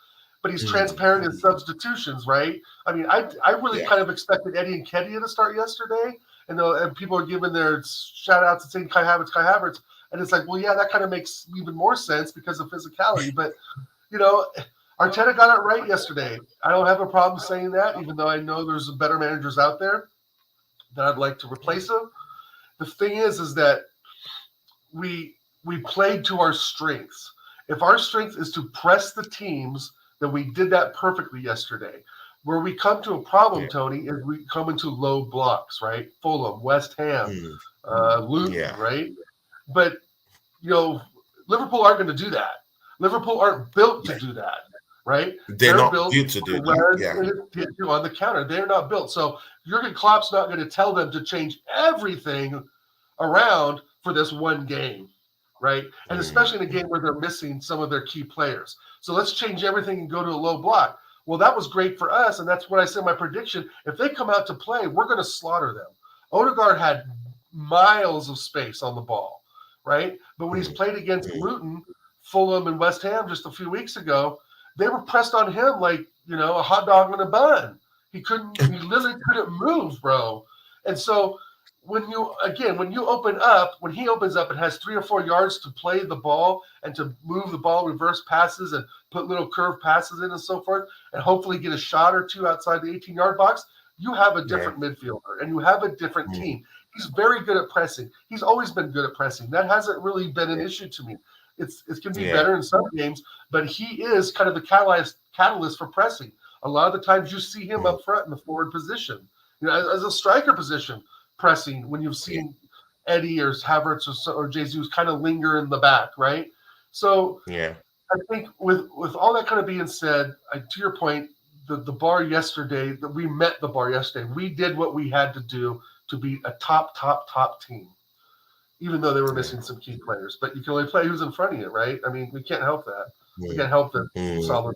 but he's Mm, transparent in substitutions, right? I mean, I really yeah, kind of expected Eddie and Kedia to start yesterday, and people are giving their shout outs and saying Kai Havertz, and it's like, well, yeah, that kind of makes even more sense because of physicality, but you know. Arteta got it right yesterday. I don't have a problem saying that, even though I know there's better managers out there that I'd like to replace him. The thing is that we played to our strengths. If our strength is to press the teams, then we did that perfectly yesterday. Where we come to a problem, yeah, Tony, is we come into low blocks, right? Fulham, West Ham, mm, Luton, yeah. right? But you know, Liverpool aren't going to do that. Liverpool aren't built to Yeah. do that, right? They're They're not built built to do that. when Yeah. it hit you on the counter. They're not built. So Jurgen Klopp's not going to tell them to change everything around for this one game, right? And Mm, especially in a game where they're missing some of their key players. So let's change everything and go to a low block. Well, that was great for us, and that's what I said my prediction. If they come out to play, we're going to slaughter them. Odegaard had miles of space on the ball, right? But when he's mm, played against mm, Luton, Fulham, and West Ham just a few weeks ago, they were pressed on him like a hot dog in a bun. He literally couldn't move, bro. And so when he opens up and has 3 or 4 yards to play the ball and to move the ball, reverse passes and put little curve passes in and so forth, and hopefully get a shot or two outside the 18-yard box, you have a yeah. different midfielder and you have a different Mm, team. He's very good at pressing. He's always been good at pressing. That hasn't really been an yeah. issue to me. It can be Yeah. better in some games, but he is kind of the catalyst for pressing. A lot of the times you see him Mm, up front in the forward position, as a striker position pressing when you've yeah. seen Eddie or Havertz or Jesus kind of linger in the back, right? So Yeah. I think with all that kind of being said, to your point, the bar yesterday, that we met the bar yesterday. We did what we had to do to be a top team, even though they were Yeah. missing some key players. But you can only play who's in front of you, right? I mean, we can't help that. We Mm, can't help that mm, solid.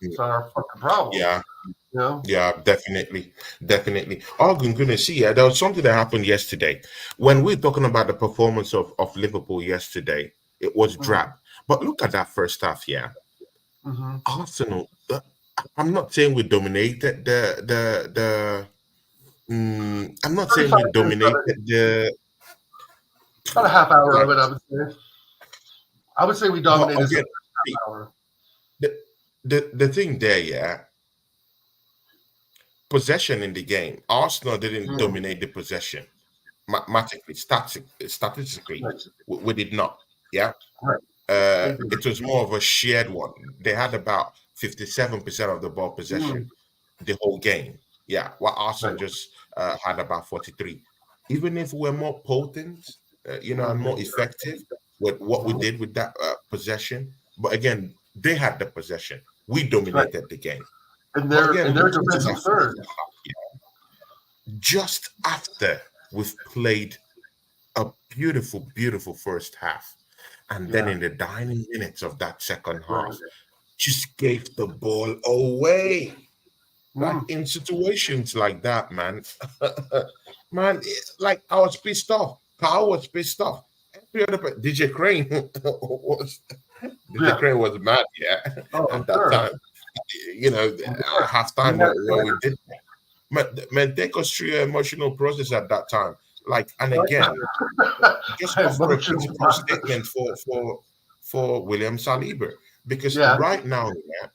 mm. It's not our fucking problem, Yeah. you know. Yeah, definitely. Definitely. Oh, goodness. See, there was something that happened yesterday. When we're talking about the performance of Liverpool yesterday, it was Mm-hmm. drab. But look at that first half, yeah. Mm-hmm. Arsenal, I'm not saying we dominated I'm not saying 35 we minutes of dominated it, the, about a half hour of like, it, I would say. I would say we but dominated the again, first see, half hour. the, the thing there, yeah, possession in the game. Arsenal didn't Mm, dominate the possession. Mathematically, statistically, right, we did not. Yeah, right. I agree. it was more of a shared one. They had about 57% of the ball possession Mm, the whole game. Yeah, while right. Arsenal just had about 43. Even if we're more potent, and Mm-hmm. more effective with what we Mm-hmm. did with that possession, but again, they had the possession. We Right. dominated the game. And But they're again, and we their come to defensive that first third. half, just after we've played a beautiful, beautiful first half. And then Yeah. in the dying minutes of that second Right. half, just gave the ball away. Like Mm, in situations like that, man, man, like I was pissed off. Carl was pissed off. DJ Crane was DJ Yeah. Crane was mad, yeah, Oh, at that sure. time. You know, I'm at sure. He halftime had when we did that. Man, take us through your emotional process at that time. Like, and again, just I offer a emotional critical process. statement for William Saliba, because Yeah. right now, yeah,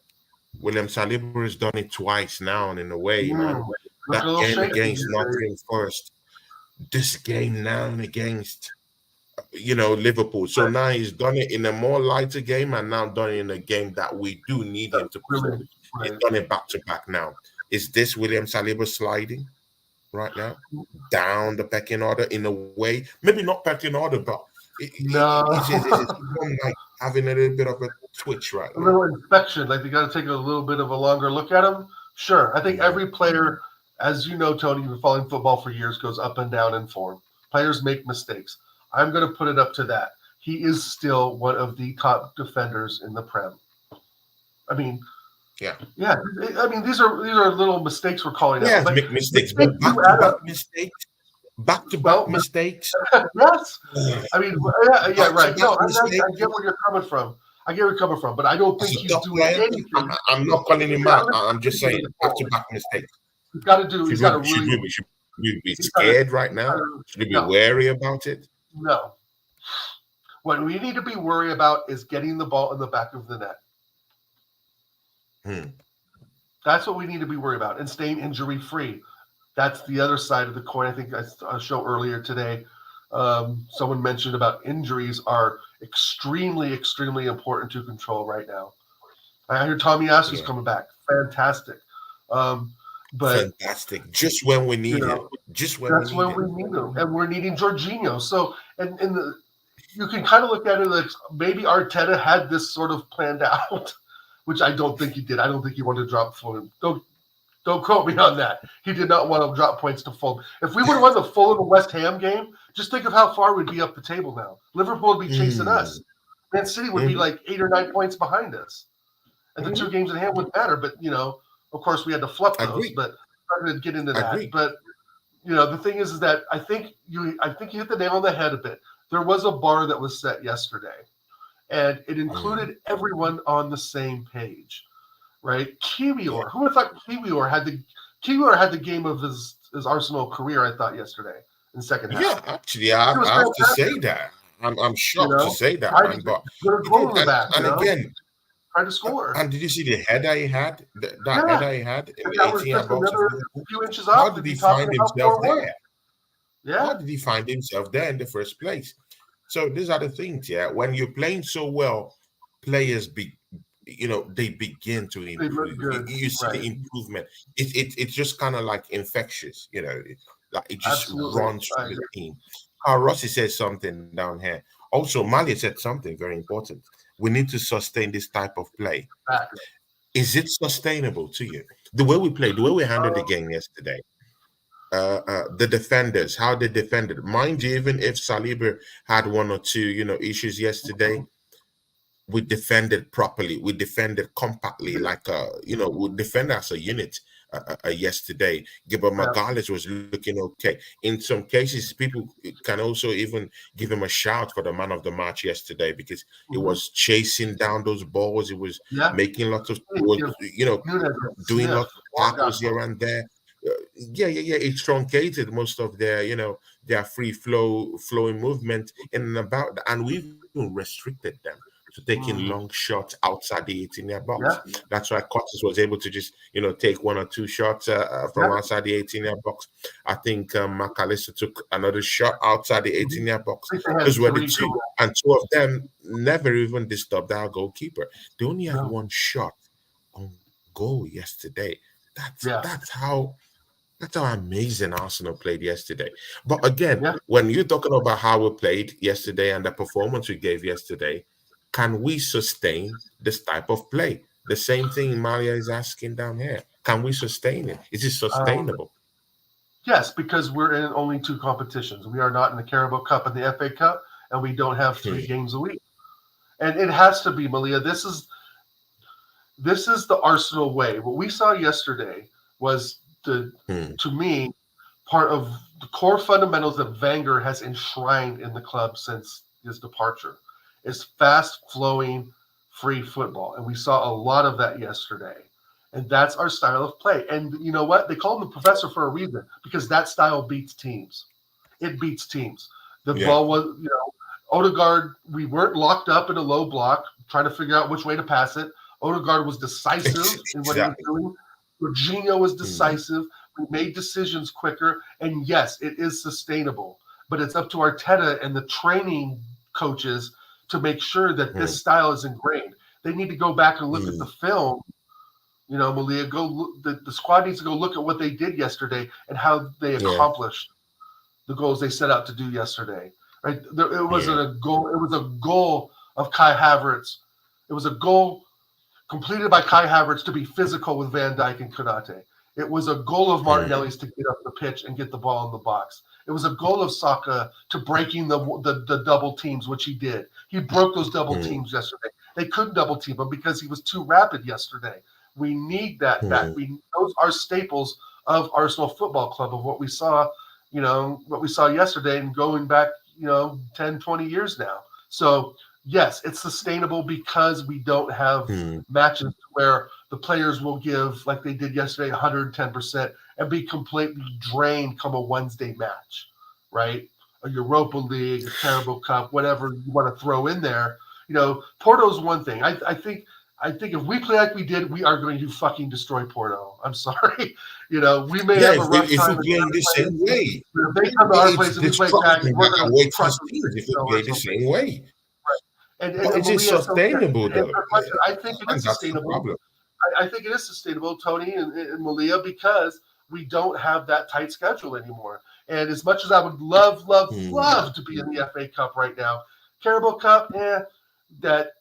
William Saliba has done it twice now, and in a way, man, Mm. that Look a little game shaky against these days. Nottingham Forest, this game now against Liverpool. So now he's done it in a more lighter game, and now done it in a game that we do need him to perform. Really, He's right. done it back to back now. Is this William Saliba sliding right now down the pecking order in a way? Maybe not pecking order, but is it No. like having a little bit of a twitch right A now? little inspection. Like you got to take a little bit of a longer look at him. Sure, I think Mm, every player, as you know, Tony, you've been following football for years, goes up and down in form. Players make mistakes. I'm going to put it up to that. He is still one of the top defenders in the Prem. I mean, yeah. yeah. I mean, these are little mistakes we're calling He out, has but make mistakes, but mistakes do back to add back up. mistakes, back to back Well, mistakes, yes. I mean, yeah, yeah, back to right. back No, I mistakes. get where you're coming from. I get where you're coming from, but I don't As think a he's top doing player, anything. I'm not calling him Yeah, out. I'm just I'm just saying saying back to back mistakes. he's got to do. Should He's got to we should really. we be should we be He's got to. scared right now? Should we be No, wary about it? no. What we need to be worried about is getting the ball in the back of the net. Hmm. That's what we need to be worried about, and staying injury free. That's the other side of the coin. I think I saw a show earlier today. Someone mentioned about injuries are extremely, extremely important to control right now. I hear Tommy Asu's Yeah. coming back. Fantastic. Um, but Fantastic. Just when we you need him. know, Just when we that's need when him. we need them, and we're needing Jorginho. So, and you can kind of look at it like maybe Arteta had this sort of planned out, which I don't think he did. I don't think he wanted to drop Fulham. Don't quote me on that. He did not want to drop points to Fulham. If we would have won the Fulham West Ham game, just think of how far we'd be up the table now. Liverpool would be chasing Mm. us. Man City would be Hmm. like 8 or 9 points behind us. And the Hmm. two games in hand wouldn't matter. But of course, we had to flip those. Agree. But I'm not going to get into that. Agree. But the thing is that I think you hit the nail on the head a bit. There was a bar that was set yesterday, and it Mm. included everyone on the same page, right? Yeah. Kiwior, who would have thought Kiwior had the game of his Arsenal career? I thought yesterday in the second half. Yeah, actually, It was I have to say fantastic. that. I'm You shocked to know, say that, I man. But put a goal in the back. and again, Tried to score. and did you see the header he had? That Yeah, header he had in if the that was 18 just yard box of another Liverpool? few inches How off, did we'd he be talking find about himself 4-1. there? How Yeah, did he find himself there in the first place? So these are the things, yeah. When you're playing so well, players they begin to they look improve. good. You see Right. the improvement. It's just kind of like infectious, like it just Absolutely. runs I through the agree. team. Rossi says something down here. Also, Mali said something very important. We need to sustain this type of play. Back. Is it sustainable to you? The way we played, the way we handled the Um, game yesterday, the defenders, how they defended. Mind you, even if Saliba had one or two, issues yesterday, we defended properly. We defended compactly, like we defended as a unit. Yesterday, Gilbert yeah. Magalhaes was looking okay. In some cases, people can also even give him a shout for the man of the match yesterday because he Mhm. was chasing down those balls. He was Yeah. making lots of, Hey, was, give you know, Nunez a doing sniff. lots of Walk tackles on him. here and there. Yeah. It truncated most of their free flowing movement in and about, and we even restricted them to taking long Mm. shots outside the 18-yard box. Yeah. That's why Curtis was able to just take one or two shots from Yeah. outside the 18-yard box. I think McAllister took another shot outside the Mhm. 18-yard box. I think they had Those were the three two, goals. and two of them never even disturbed our goalkeeper. They only had No. one shot on goal yesterday. That's Yeah. that's how that's how amazing Arsenal played yesterday. But again, Yeah. when you're talking about how we played yesterday and the performance we gave yesterday, can we sustain this type of play? The same thing Maria is asking down here. Can we sustain it? Is it Um, sustainable? yes, because we're in only two competitions. We are not in the Carabao Cup and the FA Cup, and we don't have Hmm, 3 games a week. And it has to be, Malia. This is the Arsenal way. What we saw yesterday was hmm, to me, part of the core fundamentals that Wenger has enshrined in the club since his departure, is fast-flowing, free football. And we saw a lot of that yesterday. And that's our style of play. And you know what? They call him the professor for a reason, because that style beats teams. It beats teams. The Yeah. ball was, Odegaard, we weren't locked up in a low block trying to figure out which way to pass it. Odegaard was decisive in what he was Exactly. doing. Jorginho was Mm, decisive. We made decisions quicker. And yes, it is sustainable. But it's up to Arteta and the training coaches to make sure that mm, this style is ingrained. They need to go back and look at the mm, film. Malia, go look, the squad needs to go look at what they did yesterday and how they yeah. accomplished the goals they set out to do yesterday. Right? It wasn't Yeah. a goal. It was a goal of Kai Havertz. It was a goal completed by Kai Havertz to be physical with Van Dijk and Konate. It was a goal of Mm, Martinelli's to get up the pitch and get the ball in the box. It was a goal of Saka to breaking the double teams, which he did. He broke those double mm, teams yesterday. They couldn't double team him because he was too rapid yesterday. We need that back. mm, Those are staples of Arsenal Football Club, of what we saw, what we saw yesterday and going back, 10, 20 years now. So yes, it's sustainable because we don't have mm, matches where the players will give, like they did yesterday, 110% and be completely drained come a Wednesday match, right? A Europa League, a Carabao Cup, whatever you want to throw in there. Porto's one thing. I think if we play like we did, we are going to fucking destroy Porto. I'm sorry. We may yeah, have a rough if we time in play in their the same place. way, If they come to our it's place and we play back, destructive. we're I going can to wait for crush them teams if we 6-0 or play the something. same way. And But is it Malia, so yeah, sustainable to answer though? your question, I think it And is that's the sustainable. problem. I think it is sustainable, Tony and Malia, because we don't have that tight schedule anymore. And as much as I would love, love, Mm, love to be in the FA Cup right now, Carabao Cup, that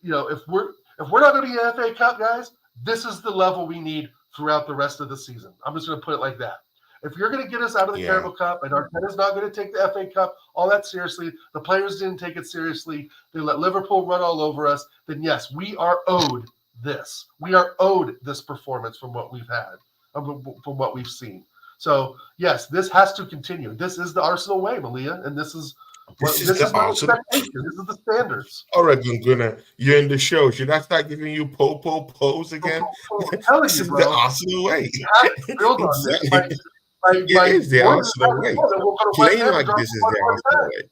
if we're not going to be in the FA Cup, guys, this is the level we need throughout the rest of the season. I'm just going to put it like that. If you're going to get us out of the yeah. Carabao Cup and Arteta's not going to take the FA Cup all that seriously, the players didn't take it seriously, they let Liverpool run all over us, then yes, we are owed this. We are owed this performance from what we've had, from what we've seen. So yes, this has to continue. This is the Arsenal way, Malia, and this is This is this the is my Arsenal. expectation. This is the standards. Oregon Gunner, you're in the show. Should I start giving you pose again? I'm telling This you, is the bro, Arsenal way. we have to build on this. Exactly. My It is the more than Arsenal happy way. we'll go to West Playing Ham and like drop this a is the one Arsenal dud. way.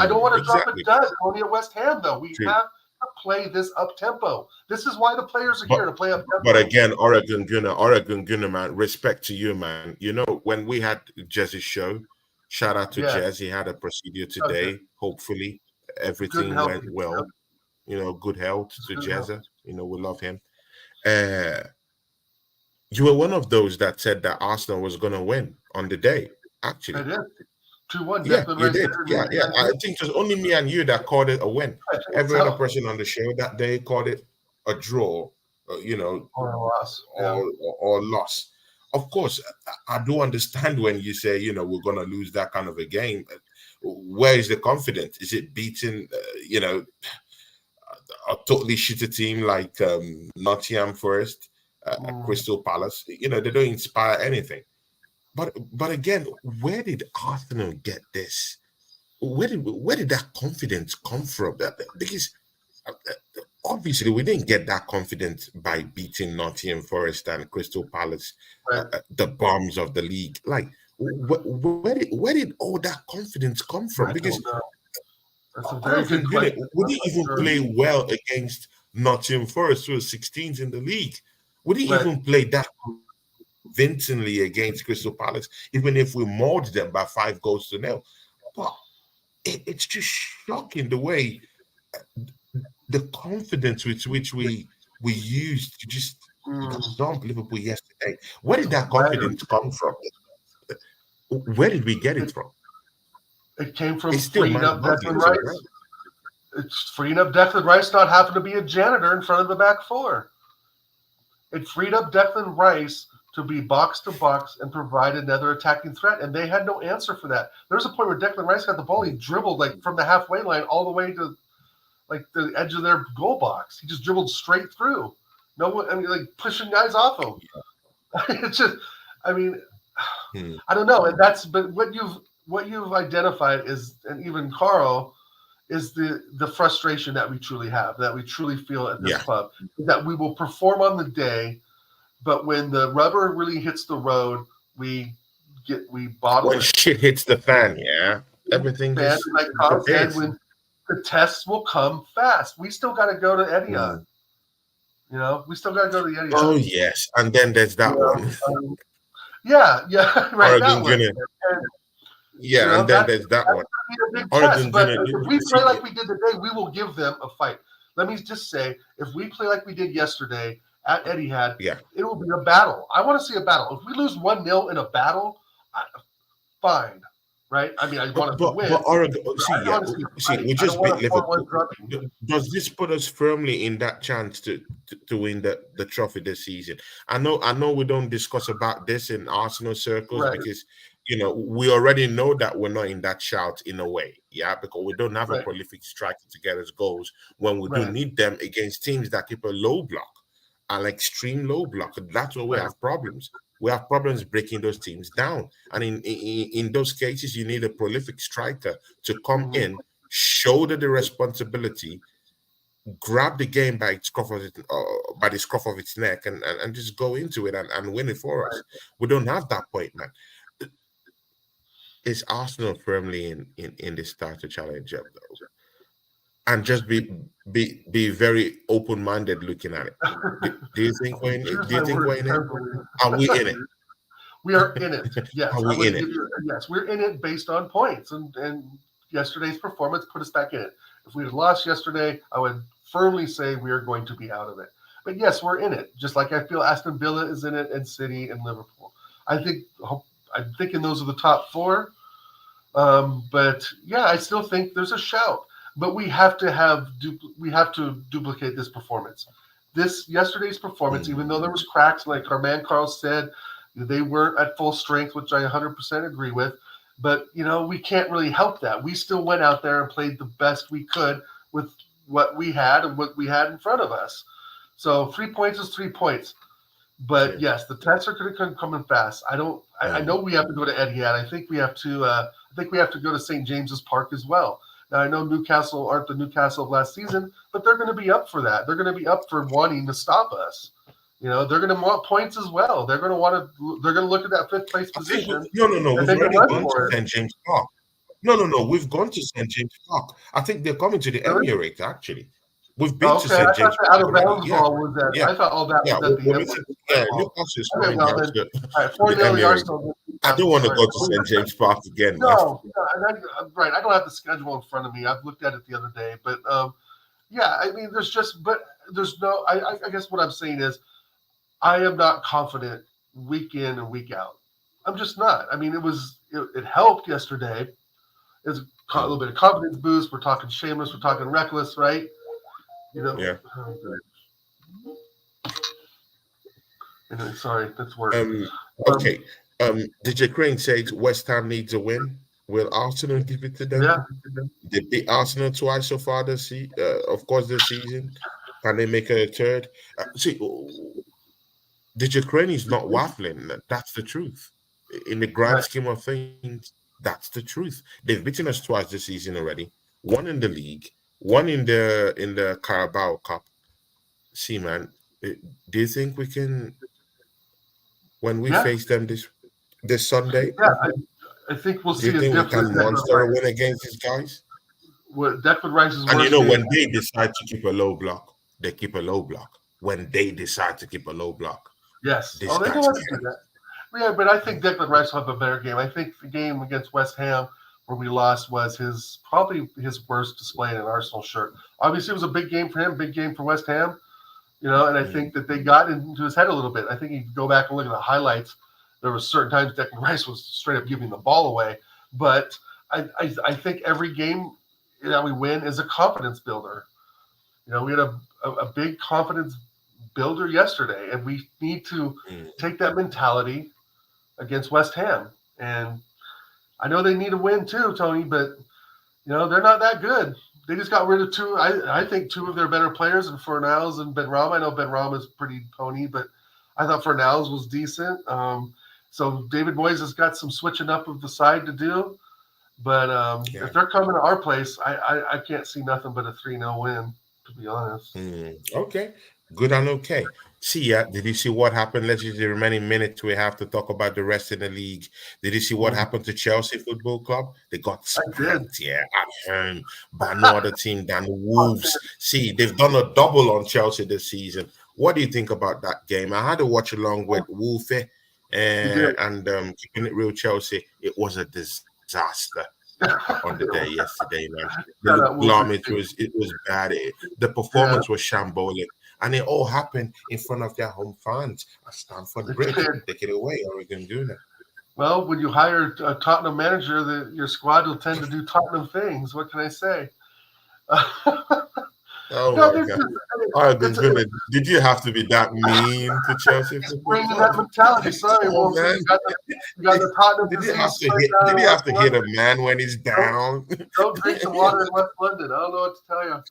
I don't want to drop a Exactly. dud only at West Ham though. We True. have to play this up tempo. This is why the players are But here to play up but tempo. again, Oregon Gunner, man, respect to you, man. When we had Jez's show, shout out to Yeah, Jez. He had a procedure okay. today. Hopefully, Good and everything healthy. went Yep. well. Good health It's to good and healthy. Jezza. We love him. Uh, you were one of those that said that Arsenal was going to win on the day, I actually. did 2-1. Yeah, Declan you Rice did. hitter Yeah, and yeah. Van I Dijk. think it was only me and you that called it a win. I think Every other so. person on the show that day called it a draw, Or a loss. Yeah. or loss. Of course, I do understand when you say, we're going to lose that kind of a game. Where is the confidence? Is it beating, a totally shitty team like Nottingham Forest, Mm, Crystal Palace? They don't inspire anything. But again, where did Arsenal get this? Where did that confidence come from? Because obviously we didn't get that confidence by beating Nottingham Forest and Crystal Palace, right. the bombs of the league. Like, where did all that confidence come from? I Because don't know. That's a very good Oregon Gunner, question. we I'm didn't not even sure. play well against Nottingham Forest, who was 16th in the league. We didn't Right. even play that convincingly against Crystal Palace, even if we mauled them by 5 goals to 0. But it's just shocking the way the confidence with which we used to just Mm, dump Liverpool yesterday. Where it's did that flattering. confidence come from? Where did we get it from? It came from It's still freeing up mind-boggling Declan to me, right? Rice. It's freeing up Declan Rice not having to be a janitor in front of the back four. It freed up Declan Rice to be box to box and provide another attacking threat, and they had no answer for that. There was a point where Declan Rice got the ball, he dribbled like from the halfway line all the way to like the edge of their goal box. He just dribbled straight through. No one, I mean, like pushing guys off him. It's just, I mean, Hmm. I don't know. And but what you've identified is, and even Carl, is the frustration that we truly have, that we truly feel at this Yeah. club, that we will perform on the day, but when the rubber really hits the road, we we bottle When it. shit hits the fan, yeah, everything And just like Carl said, disappears. when the tests will come fast, we still got to go to Etihad. Mm. We still got to go to the Oh Etihad. yes, and then there's You that know, one. yeah, yeah, right, that Oregon's one. gonna, And yeah, and then that's there's that one. gonna be a big test. Oregon's But gonna if we play see. like we did today, we will give them a fight. Let me just say, if we play like we did yesterday at Etihad, Yeah, it will be a battle. I want to see a battle. If we lose 1-0 in a battle, fine, right? I mean, I want us to but win. Oregon, But see, I yeah, want to see a see, fight. we I don't just want beat a 4-1 Liverpool. drubbing. Does this put us firmly in that chance to win the trophy this season? I know we don't discuss about this in Arsenal circles Right, because we already know that we're not in that shout in a way, yeah, because we don't have a right, prolific striker to get us goals when we do right, need them against teams that keep a low block, an extreme low block. That's where we right. have problems. We have problems breaking those teams down, and in those cases, you need a prolific striker to come Mhm. in, shoulder the responsibility, grab the game by the scruff of its neck, and just go into it and win it for us. We don't have that point, man. Is Arsenal firmly in this title challenge up though? And just be very open minded looking at it. Do you think we're in it? Choose Do you my think we're words in it? carefully. Are we in it? We are in it. Are Yes, I we would in it? give you a yes. We're in it based on points, and yesterday's performance put us back in it. If we had lost yesterday, I would firmly say we are going to be out of it. But yes, we're in it. Just like I feel Aston Villa is in it, and City and Liverpool. I think I'm thinking those are the top four. But yeah, I still think there's a shout. But we have to duplicate this performance. This yesterday's performance, even though there Mm, was cracks, like our man Carl said, they weren't at full strength, which I 100% agree with. But we can't really help that. We still went out there and played the best we could with what we had and what we had in front of us. So 3 points is 3 points. But true. yes, the tests are going to come coming fast. I don't. I know Mm, we have to go to Etihad. I think we have to. I think we have to go to St James's Park as well. Now I know Newcastle aren't the Newcastle of last season, but they're going to be up for that. They're going to be up for wanting to stop us. They're going to want points as well. They're going to want to. They're going to look at that fifth place I think position no, and we've they can already run gone to for it. St James Park. No, we've gone to St James Park. I think they're coming to the Really? Emirates actually. We've been Oh, to okay, I St thought James the Park out of already. bounds Yeah, ball was at. yeah, I thought all that yeah. was at the We're meeting. Emirates. My Yeah, fault. Newcastle is Okay, coming well down then, to all right, 4-0 the Emirates. Arsenal. I don't Newcastle. want to Sorry. go to St James Park again, man. No, no, right. I don't have the schedule in front of me. I've looked at it the other day, but yeah, I mean, there's no. I guess what I'm saying is, I am not confident week in and week out. I'm just not. I mean, it helped yesterday. It's a little Mm, bit of confidence boost. We're talking shameless. We're talking reckless, right? You know. yeah. Anyway, sorry, that's work. Um. Um, Okay. DJ Crane says West Ham needs a win. Will Arsenal give it to them? yeah, They beat Arsenal twice so far of course, this season. Can they make it a third? See, the Ukraine is not waffling. That's the truth. In the grand right. scheme of things, that's the truth. They've beaten us twice this season already. One in the league, one in the Carabao Cup. See, man, do you think we can when we Yeah, face them this Sunday? yeah. I think we'll Do you see a think we different can Declan monster a Rice. win against these guys? Declan Rice's And worst game. when they decide to keep a low block, they keep a low block. When they decide to keep a low block, Yes. these Oh, they know guys how to do can. that. Yeah, but I think Declan Rice will have a better game. I think the game against West Ham where we lost was probably his worst display in an Arsenal shirt. Obviously, it was a big game for him, big game for West Ham. And I think Mm, that they got into his head a little bit. I think you go back and look at the highlights. There were certain times Declan Rice was straight up giving the ball away. But I think every game that we win is a confidence builder. We had a big confidence builder yesterday, and we need to mm. take that mentality against West Ham. And I know they need a win too, Tony, but they're not that good. They just got rid of two. I think two of their better players, and Fornals and Benrahma. I know Benrahma is pretty pony, but I thought Fornals was decent. So David Moyes has got some switching up of the side to do. But Yeah. if they're coming to our place, I can't see nothing but a 3-0 win, to be honest. Okay. Good and okay. See, yeah, did you see what happened? Let's use the remaining minutes we have to talk about the rest in the league. Did you see what Mm, happened to Chelsea Football Club? They got I did. spanked, yeah, at home by no other team than the Wolves. See, they've done a double on Chelsea this season. What do you think about that game? I had to watch along with Wolfie You did. and keeping it real Chelsea. It was a disaster on the day yesterday, man. The Shout out Wolfie. Glom, it was bad. The Yeah, performance was shambolic, and it all happened in front of their home fans at Stamford it Bridge. did. Take it away, Oregon Gunner. Well, when you hire a Tottenham manager, your squad will tend to do Tottenham things. What can I say? Oh No, my they're God, just, Oregon it's, Gunner, did you have to be that mean to Chelsea it's Football bringing that Club? mentality. Sorry, Come on, Wolfie. man. You got the Tottenham Did you have disease to spread hit? down Did in you have West to hit a London. man when he's Don't, down? don't drink the water in West London. I don't know what to tell you.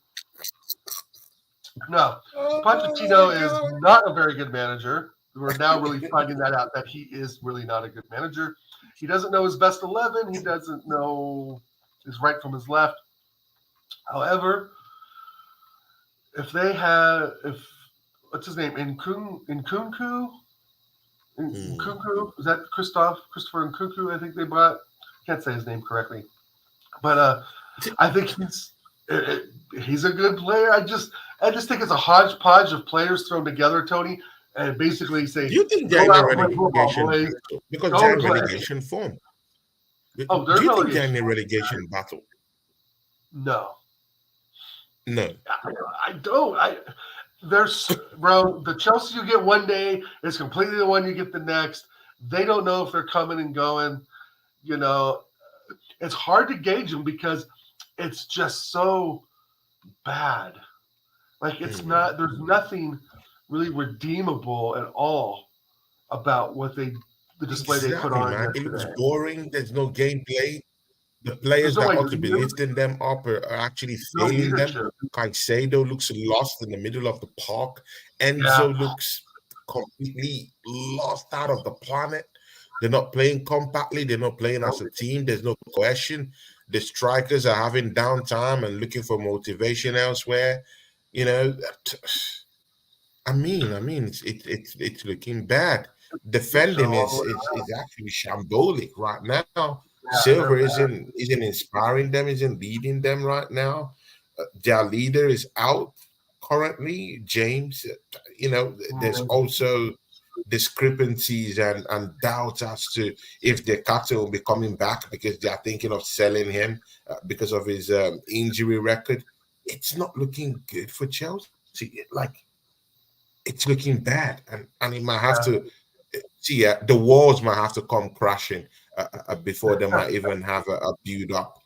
No, Oh Pochettino my is God. not a very good manager. We're now really finding that out that he is really not a good manager. He doesn't know his best 11. He doesn't know his right from his left. However, if they had, if what's his name, Nkunku, Hmm. Nkunku, is that Christopher Nkunku? I think they bought. Can't say his name correctly, but I think uh, he's a good player. I just think it's a hodgepodge of players thrown together, Tony, and basically Do say, you think they're "Go in a out and play football, relegation boys. battle? Because Go they're and in play." relegation form. Oh, Do they're you think they're relegation. in a relegation battle? No, No. I don't. There's bro. The Chelsea you get one day is completely the one you get the next. They don't know if they're coming and going. You know, it's hard to gauge them because it's just so bad. Like it's Hmm. not. There's nothing really redeemable at all about the display they put Exactly, on man. It looks yesterday. boring. There's no gameplay. The There's players no that like ought to be leaders, lifting them up are actually no failing them. leadership. Caicedo looks lost in the middle of the park. Yeah, Enzo looks completely lost out of the planet. They're not playing compactly. They're not playing no, as a team. There's no cohesion. The strikers are having downtime and looking for motivation elsewhere. You know, I mean, it's looking bad. it's Defending all is actually shambolic right now. yeah, Silver they're bad. isn't inspiring them, isn't leading them right now. Their leader is out currently, James. There's Mm, also discrepancies and doubts as to if the captain will be coming back because they are thinking of selling him because of his injury record. It's not looking good for Chelsea. It's looking bad, and it might have yeah, to see the walls might have to come crashing before they might even have a build up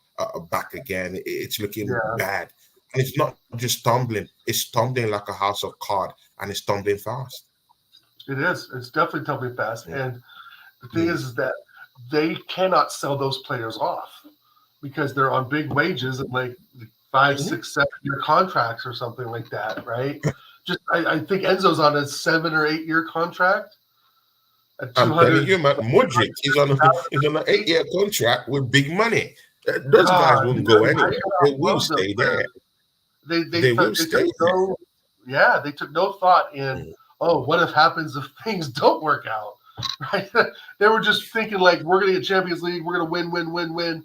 back again. It's looking yeah. bad, and it's not just tumbling; it's tumbling like a house of card, and it's tumbling fast. It is. It's definitely tumbling fast. Mm. And the thing Mm. is that they cannot sell those players off because they're on big wages and like five, Mhm. 6, 7 year contracts or something like that, right? Just I think Enzo's on a 7 or 8 year contract at I'm telling 200. you, man, Modric is on an 8 year contract with big money. Those guys God, won't go how you anywhere. gonna They will offload those stay there. players? They they They will took they took stay there. no yeah they took no thought in, Mm. oh, what if happens if things don't work out, right? They were just thinking like, we're gonna get Champions League, we're gonna win.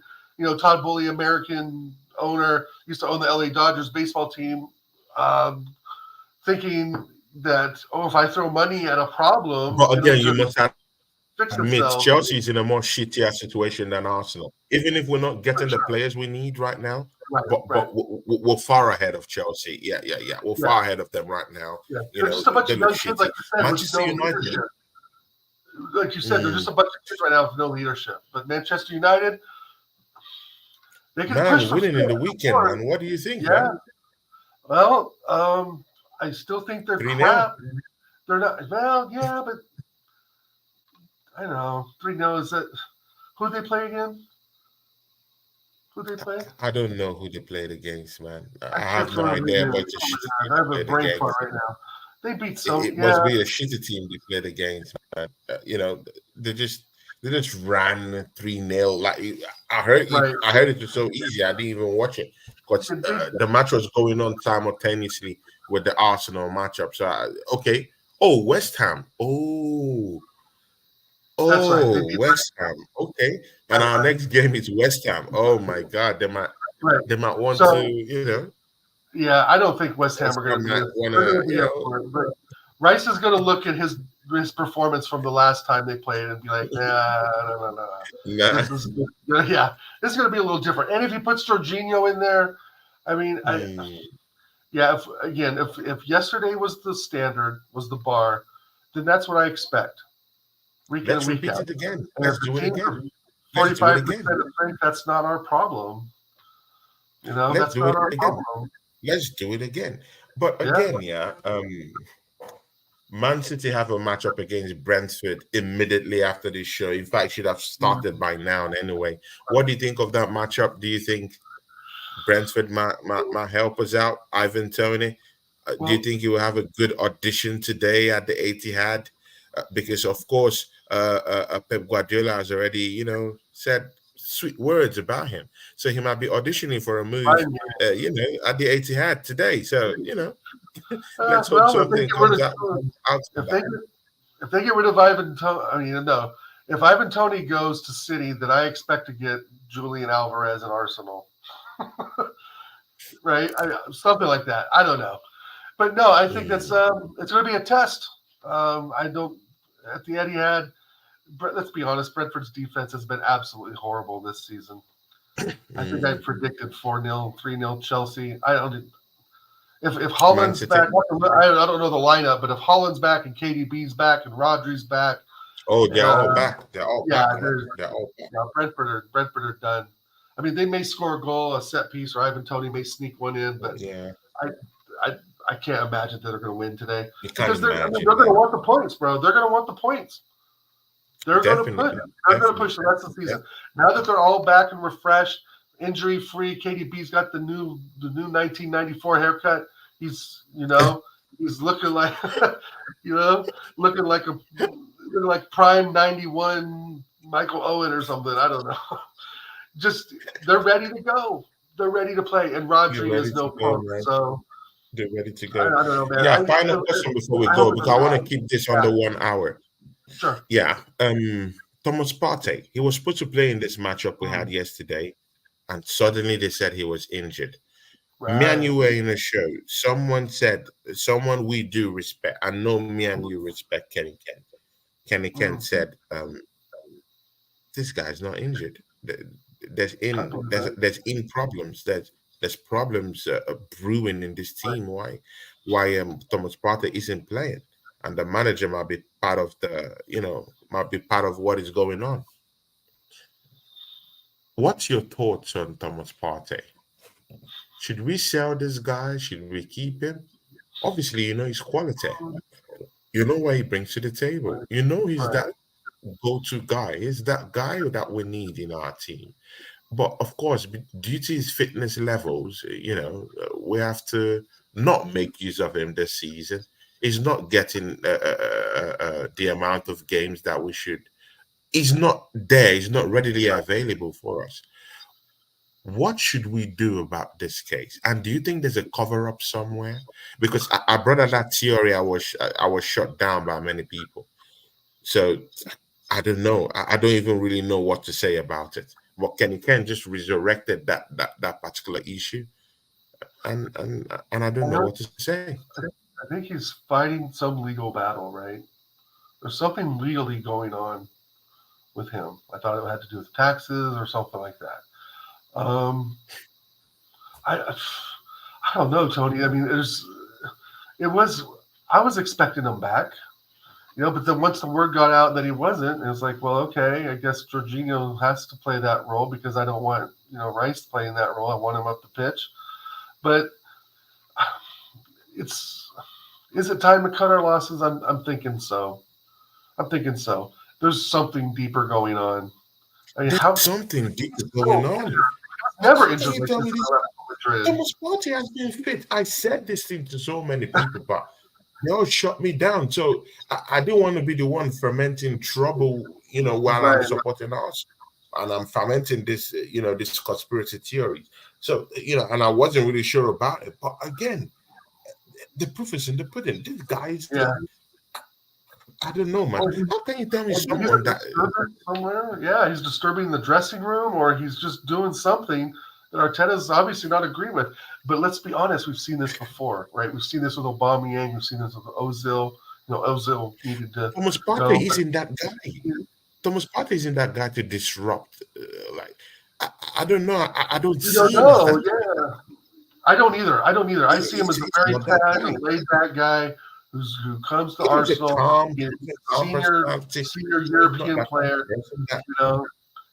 Todd Bowley, American owner, used to own the LA Dodgers baseball team, um, thinking that, oh, if I throw money at a problem But it'll again, you just must fix admit itself. Chelsea is in a more shittier situation than Arsenal. Even if we're not For getting the sure. players we need right now, Right, right. we're far ahead of Chelsea. Yeah. We're Yeah, far ahead of them right now. yeah. They're just a bunch They of look young kids, like shitty. you said, with Manchester no United, leadership. Like you said, they're just mm, a bunch of kids right now with no leadership. But Manchester United, they can push man, for winning fifth, in the of weekend, course. man. What do you think, Yeah. man? Well, I still think they're 3-0. crap. They're not. Well, yeah, but I don't know. 3-0 is that? Who they play again? Who they play? I don't know who they played against, man. I I can't have no for who idea, it but is. it's a Oh shitty my team god, I have they a played brain fart against. right now. They beat It, some. it Yeah, must be a shitty team they played against, man. They just They just ran 3-0. Like I heard it. Right. I heard it was so easy. I didn't even watch it because It did. the match was going on simultaneously with the Arsenal matchup. So okay. Oh, West Ham. That's right. They Oh, beat. West Ham. Okay. And That's our right. next game is West Ham. Oh my God. Right. They might want to, So yeah, I don't think West Ham West are going Ham to be. might want They're going to, to be up for it. But Rice is going to look at his performance from the last time they played and be like, nah, no, no, no. nah. This is yeah, this is going to be a little different. And if he puts Jorginho in there, I mean, Hmm. yeah. If yesterday was the standard, was the bar, then that's what I expect week in and Let's week repeat out. it again. And if Let's the do it teams are again. Let's do it 45% again. of think that's not our problem, Let's that's do not it our again. problem. Let's do it again. But Yeah. again, yeah, Man City have a matchup against Brentford immediately after this show. In fact, should have Mm, started by now anyway. What do you think of that matchup? Do you think Brentford might help us out, Ivan Tony? Do you well, think he will have a good audition today at the Etihad? Because of course, Pep Guardiola has already, said sweet words about him, so he might be auditioning for a move, fine. at the Etihad today. So let's hope Well, if they something get rid comes of out from if that. they get rid of Ivan Tony, I mean, no. If Ivan Tony goes to City, then I expect to get Julian Alvarez and Arsenal, right? Something like that. I don't know, but no, I think that's Mm, it's going to be a test. I don't at the Etihad. Let's be honest, Brentford's defense has been absolutely horrible this season. I think I mm. predicted 4-0, 3-0 Chelsea. I don't. If Man Holland's City. back, I don't know the lineup, but if Holland's back and KDB's back and Rodri's back, Oh, they're uh, all back. They're all yeah, back, man. there's They're all back. Brentford are done. I mean, they may score a goal, a set piece, or Ivan Tony may sneak one in, but Yeah, I I, I can't imagine that they're going to win today you can't because imagine they're going to that. want the points, bro. They're going to want the points. They're going to push. Definitely, They're going to push definitely. the rest of the Yeah. season. Now that they're all back and refreshed, injury free, KDB's got the new 1994 haircut. He's he's looking like you know looking like prime 91 Michael Owen or something. I don't know. Just they're ready to go. They're ready to play, and They're Rodri ready is to no go, punk. man. So They're ready to I, go. I don't know, man. Yeah, final question before we I hope go, it because I doesn't want to happen. keep this Yeah, under 1 hour. sure. Yeah. Thomas Partey, he was supposed to play in this matchup we had Mm, yesterday, and suddenly they said he was injured. Me and right. you were in a show. Someone said, someone we do respect. I know me and you respect Kenny Ken. Kenny Ken Mm, said, this guy's not injured. There's I in believe there's that. there's in problems. There's problems brewing in this team. Why Thomas Partey isn't playing, and the manager might be part of might be part of what is going on. What's your thoughts on Thomas Partey? Should we sell this guy? Should we keep him? Obviously, his quality. You know what he brings to the table. Right. He's Right. that go-to guy. He's that guy that we need in our team. But of course, due to his fitness levels, we have to not make use of him this season. He's not getting the amount of games that we should. He's not there. He's not readily Right. available for us. What should we do about this case? And do you think there's a cover up somewhere? Because I brought up that theory. I was shut down by many people. So I don't know. I don't even really know what to say about it. But Kenny Ken just resurrected that particular issue, and I I don't know know. what to say. I think he's fighting some legal battle, right? There's something legally going on with him. I thought it had to do with taxes or something like that. I don't know, Tony. I mean, it was I was expecting him back, but then once the word got out that he wasn't, it was like, well, okay, I guess Jorginho has to play that role because I don't want Rice playing that role. I want him up the pitch, but it's is it time to cut our losses? I'm thinking so. I'm thinking so. There's something deeper going on. I mean, There's how something deeper going so on. never How can injured you like tell this me in this? Atletico Madrid. Thomas Partey has been fit. I said this thing to so many people, but they all shut me down. So I didn't want to be the one fermenting trouble, while I'm Right. supporting us. And I'm fermenting this, this conspiracy theory. So, and I wasn't really sure about it. But again, the proof is in the pudding. These guys, Yeah. I don't know, man. Or he's, How can you tell me or he's a someone that disturber somewhere. Yeah, he's disturbing the dressing room, or he's just doing something that Arteta's obviously not agreeing with. But let's be honest, we've seen this before, right? We've seen this with Aubameyang. We've seen this with Ozil. Ozil needed to Thomas Partey go, but isn't that guy? Thomas Partey isn't that guy to disrupt. Like, I don't know. I don't you don't see him as know. that. Yeah, I don't either. I don't either. I see him as a He's very not that casual, guy. laid back guy He who comes to seems a Arsenal. calm, He's he's a a calm personality. senior He's not European that kind player. of person that You know,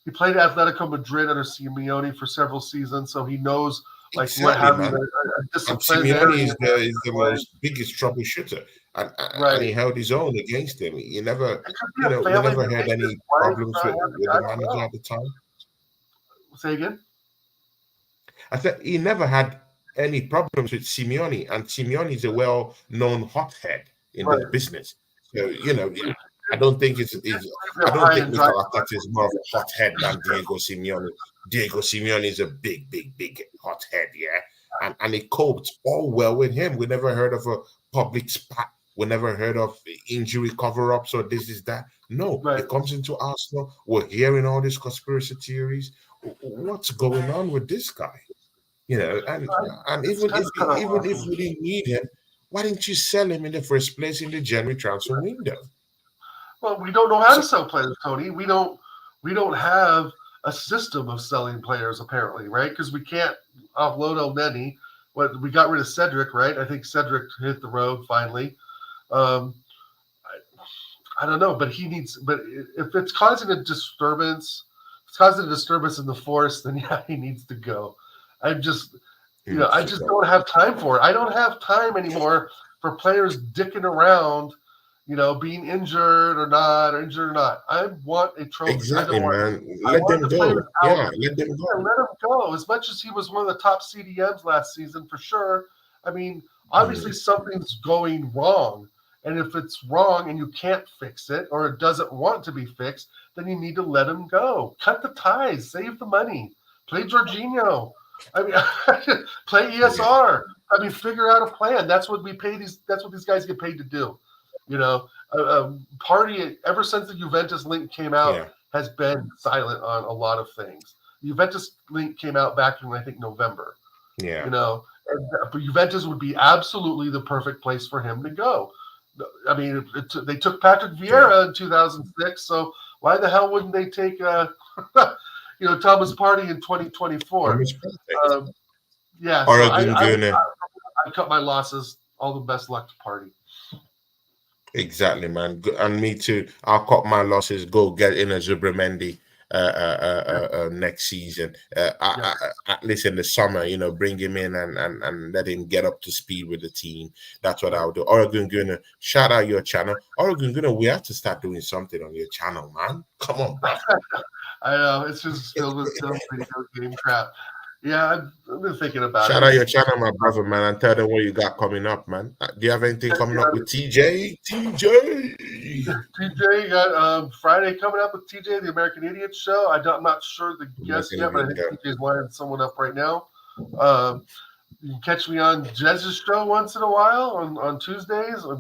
he played Atletico Madrid under Simeone for several seasons, so he knows like what exactly, having man. a And Simeone disciplinarian is the play. most biggest troubleshooter, and Right. he held his own against him. You never, It could be a we family never had thing. His any wife problems not with happy. the I don't manager know. at the time. Say again. I said he never had any problems with Simeone, and Simeone is a well-known hothead in the Right. business. So yeah, I don't think I don't High think and dry. Mikel Arteta is more of a hothead than Diego Simeone. Diego Simeone is a big, big, big hothead, yeah, and it coped all well with him. We never heard of a public spat. We never heard of injury cover-ups or this is that. No, Right. it comes into Arsenal. We're hearing all these conspiracy theories. What's going on with this guy? And It's even kind if of cut off. even if we didn't need him, why didn't you sell him in the first place in the January transfer window? Well, we don't know how to So sell players, Tony. We don't have a system of selling players apparently, right? Because we can't offload El Neni. What we got rid of Cedric, right? I think Cedric hit the road finally. Um, I don't know, but he needs. But if it's causing a disturbance, if it's causing a disturbance in the force, then yeah, he needs to go. I'm just, he needs I to just go. don't have time for it. I don't have time anymore for players dicking around, being injured or not, or injured or not. I want a trophy. I don't Exactly, want. man. I Let want them the players go. out. Yeah, let them Yeah, go. let him go. As much as he was one of the top CDMs last season, for sure. I mean, obviously Mm, something's going wrong. And if it's wrong and you can't fix it or it doesn't want to be fixed, then you need to let him go. Cut the ties. Save the money. Play Jorginho. I mean, play yeah, ESR. I mean, figure out a plan. That's what we pay these. That's what these guys get paid to do. Party ever since the Juventus link came out yeah, has been silent on a lot of things. The Juventus link came out back in I think November. yeah. But Juventus would be absolutely the perfect place for him to go. I mean, they took Patrick Yeah. Vieira in 2006, so why the hell wouldn't they take, Thomas Partey in 2024? Almost perfect. Um, yeah, so I, Oregon I Gunner. I cut my losses. All the best luck to Party. Exactly, man. And me too. I'll cut my losses. Go get in a Zubramendi Yeah, next season. yeah. At least in the summer, bring him in and let him get up to speed with the team. That's what Right. I'll do. Oregon Gunner, shout out your channel. Oregon Gunner, we have to start doing something on your channel, man. Come on, bro. I know it's just filled with some video game crap. Yeah, I've been thinking about it. Shout out your channel, my brother, man, and tell them what you got coming up, man. Do you have anything coming up with TJ? TJ. TJ got Friday coming up with TJ, the American Idiot Show. I'm not sure the guest Making yet, but I it think go. TJ's lining someone up right now. You can catch me on Jez's show once in a while on Tuesdays. I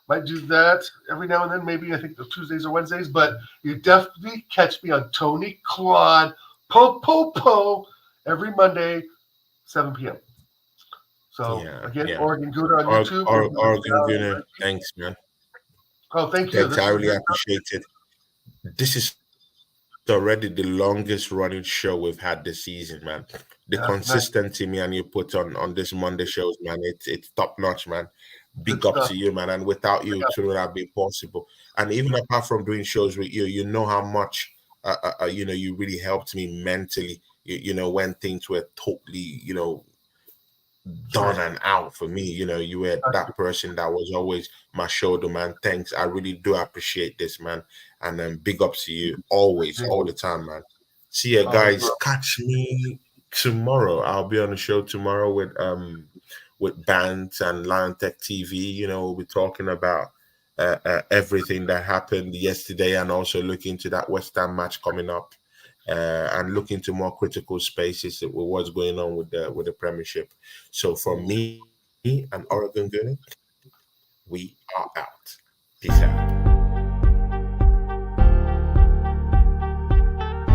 might do that every now and then, maybe I think the Tuesdays or Wednesdays, but you definitely catch me on Tony Claude Po every Monday, 7 p.m. So Yeah, again, yeah. Oregon Gouda on YouTube. Or Oregon Gunner, thanks, man. oh, thank you. Thanks, This I is really good. appreciate it. This is already the longest running show we've had this season, man. The Yeah, nice. consistency, man, you put on this Monday shows, man, it's top notch, man. Good Big up stuff. to you, man. And without you, it would have been possible. And even apart from doing shows with you, you know how much, you really helped me mentally. When things were totally, Sure. done and out for me. You were that person that was always my shoulder, man. Thanks. I really do appreciate this, man. And big ups to you always, all the time, man. See you Always, guys. bro. Catch me tomorrow I'll be on the show tomorrow with Bands and Lion Tech TV. We'll be talking about everything that happened yesterday, and also look into that West Ham match coming up, and look into more critical spaces with what's going on with the Premiership. So from Mm. me and Oregon Gunny, we are out. Peace out.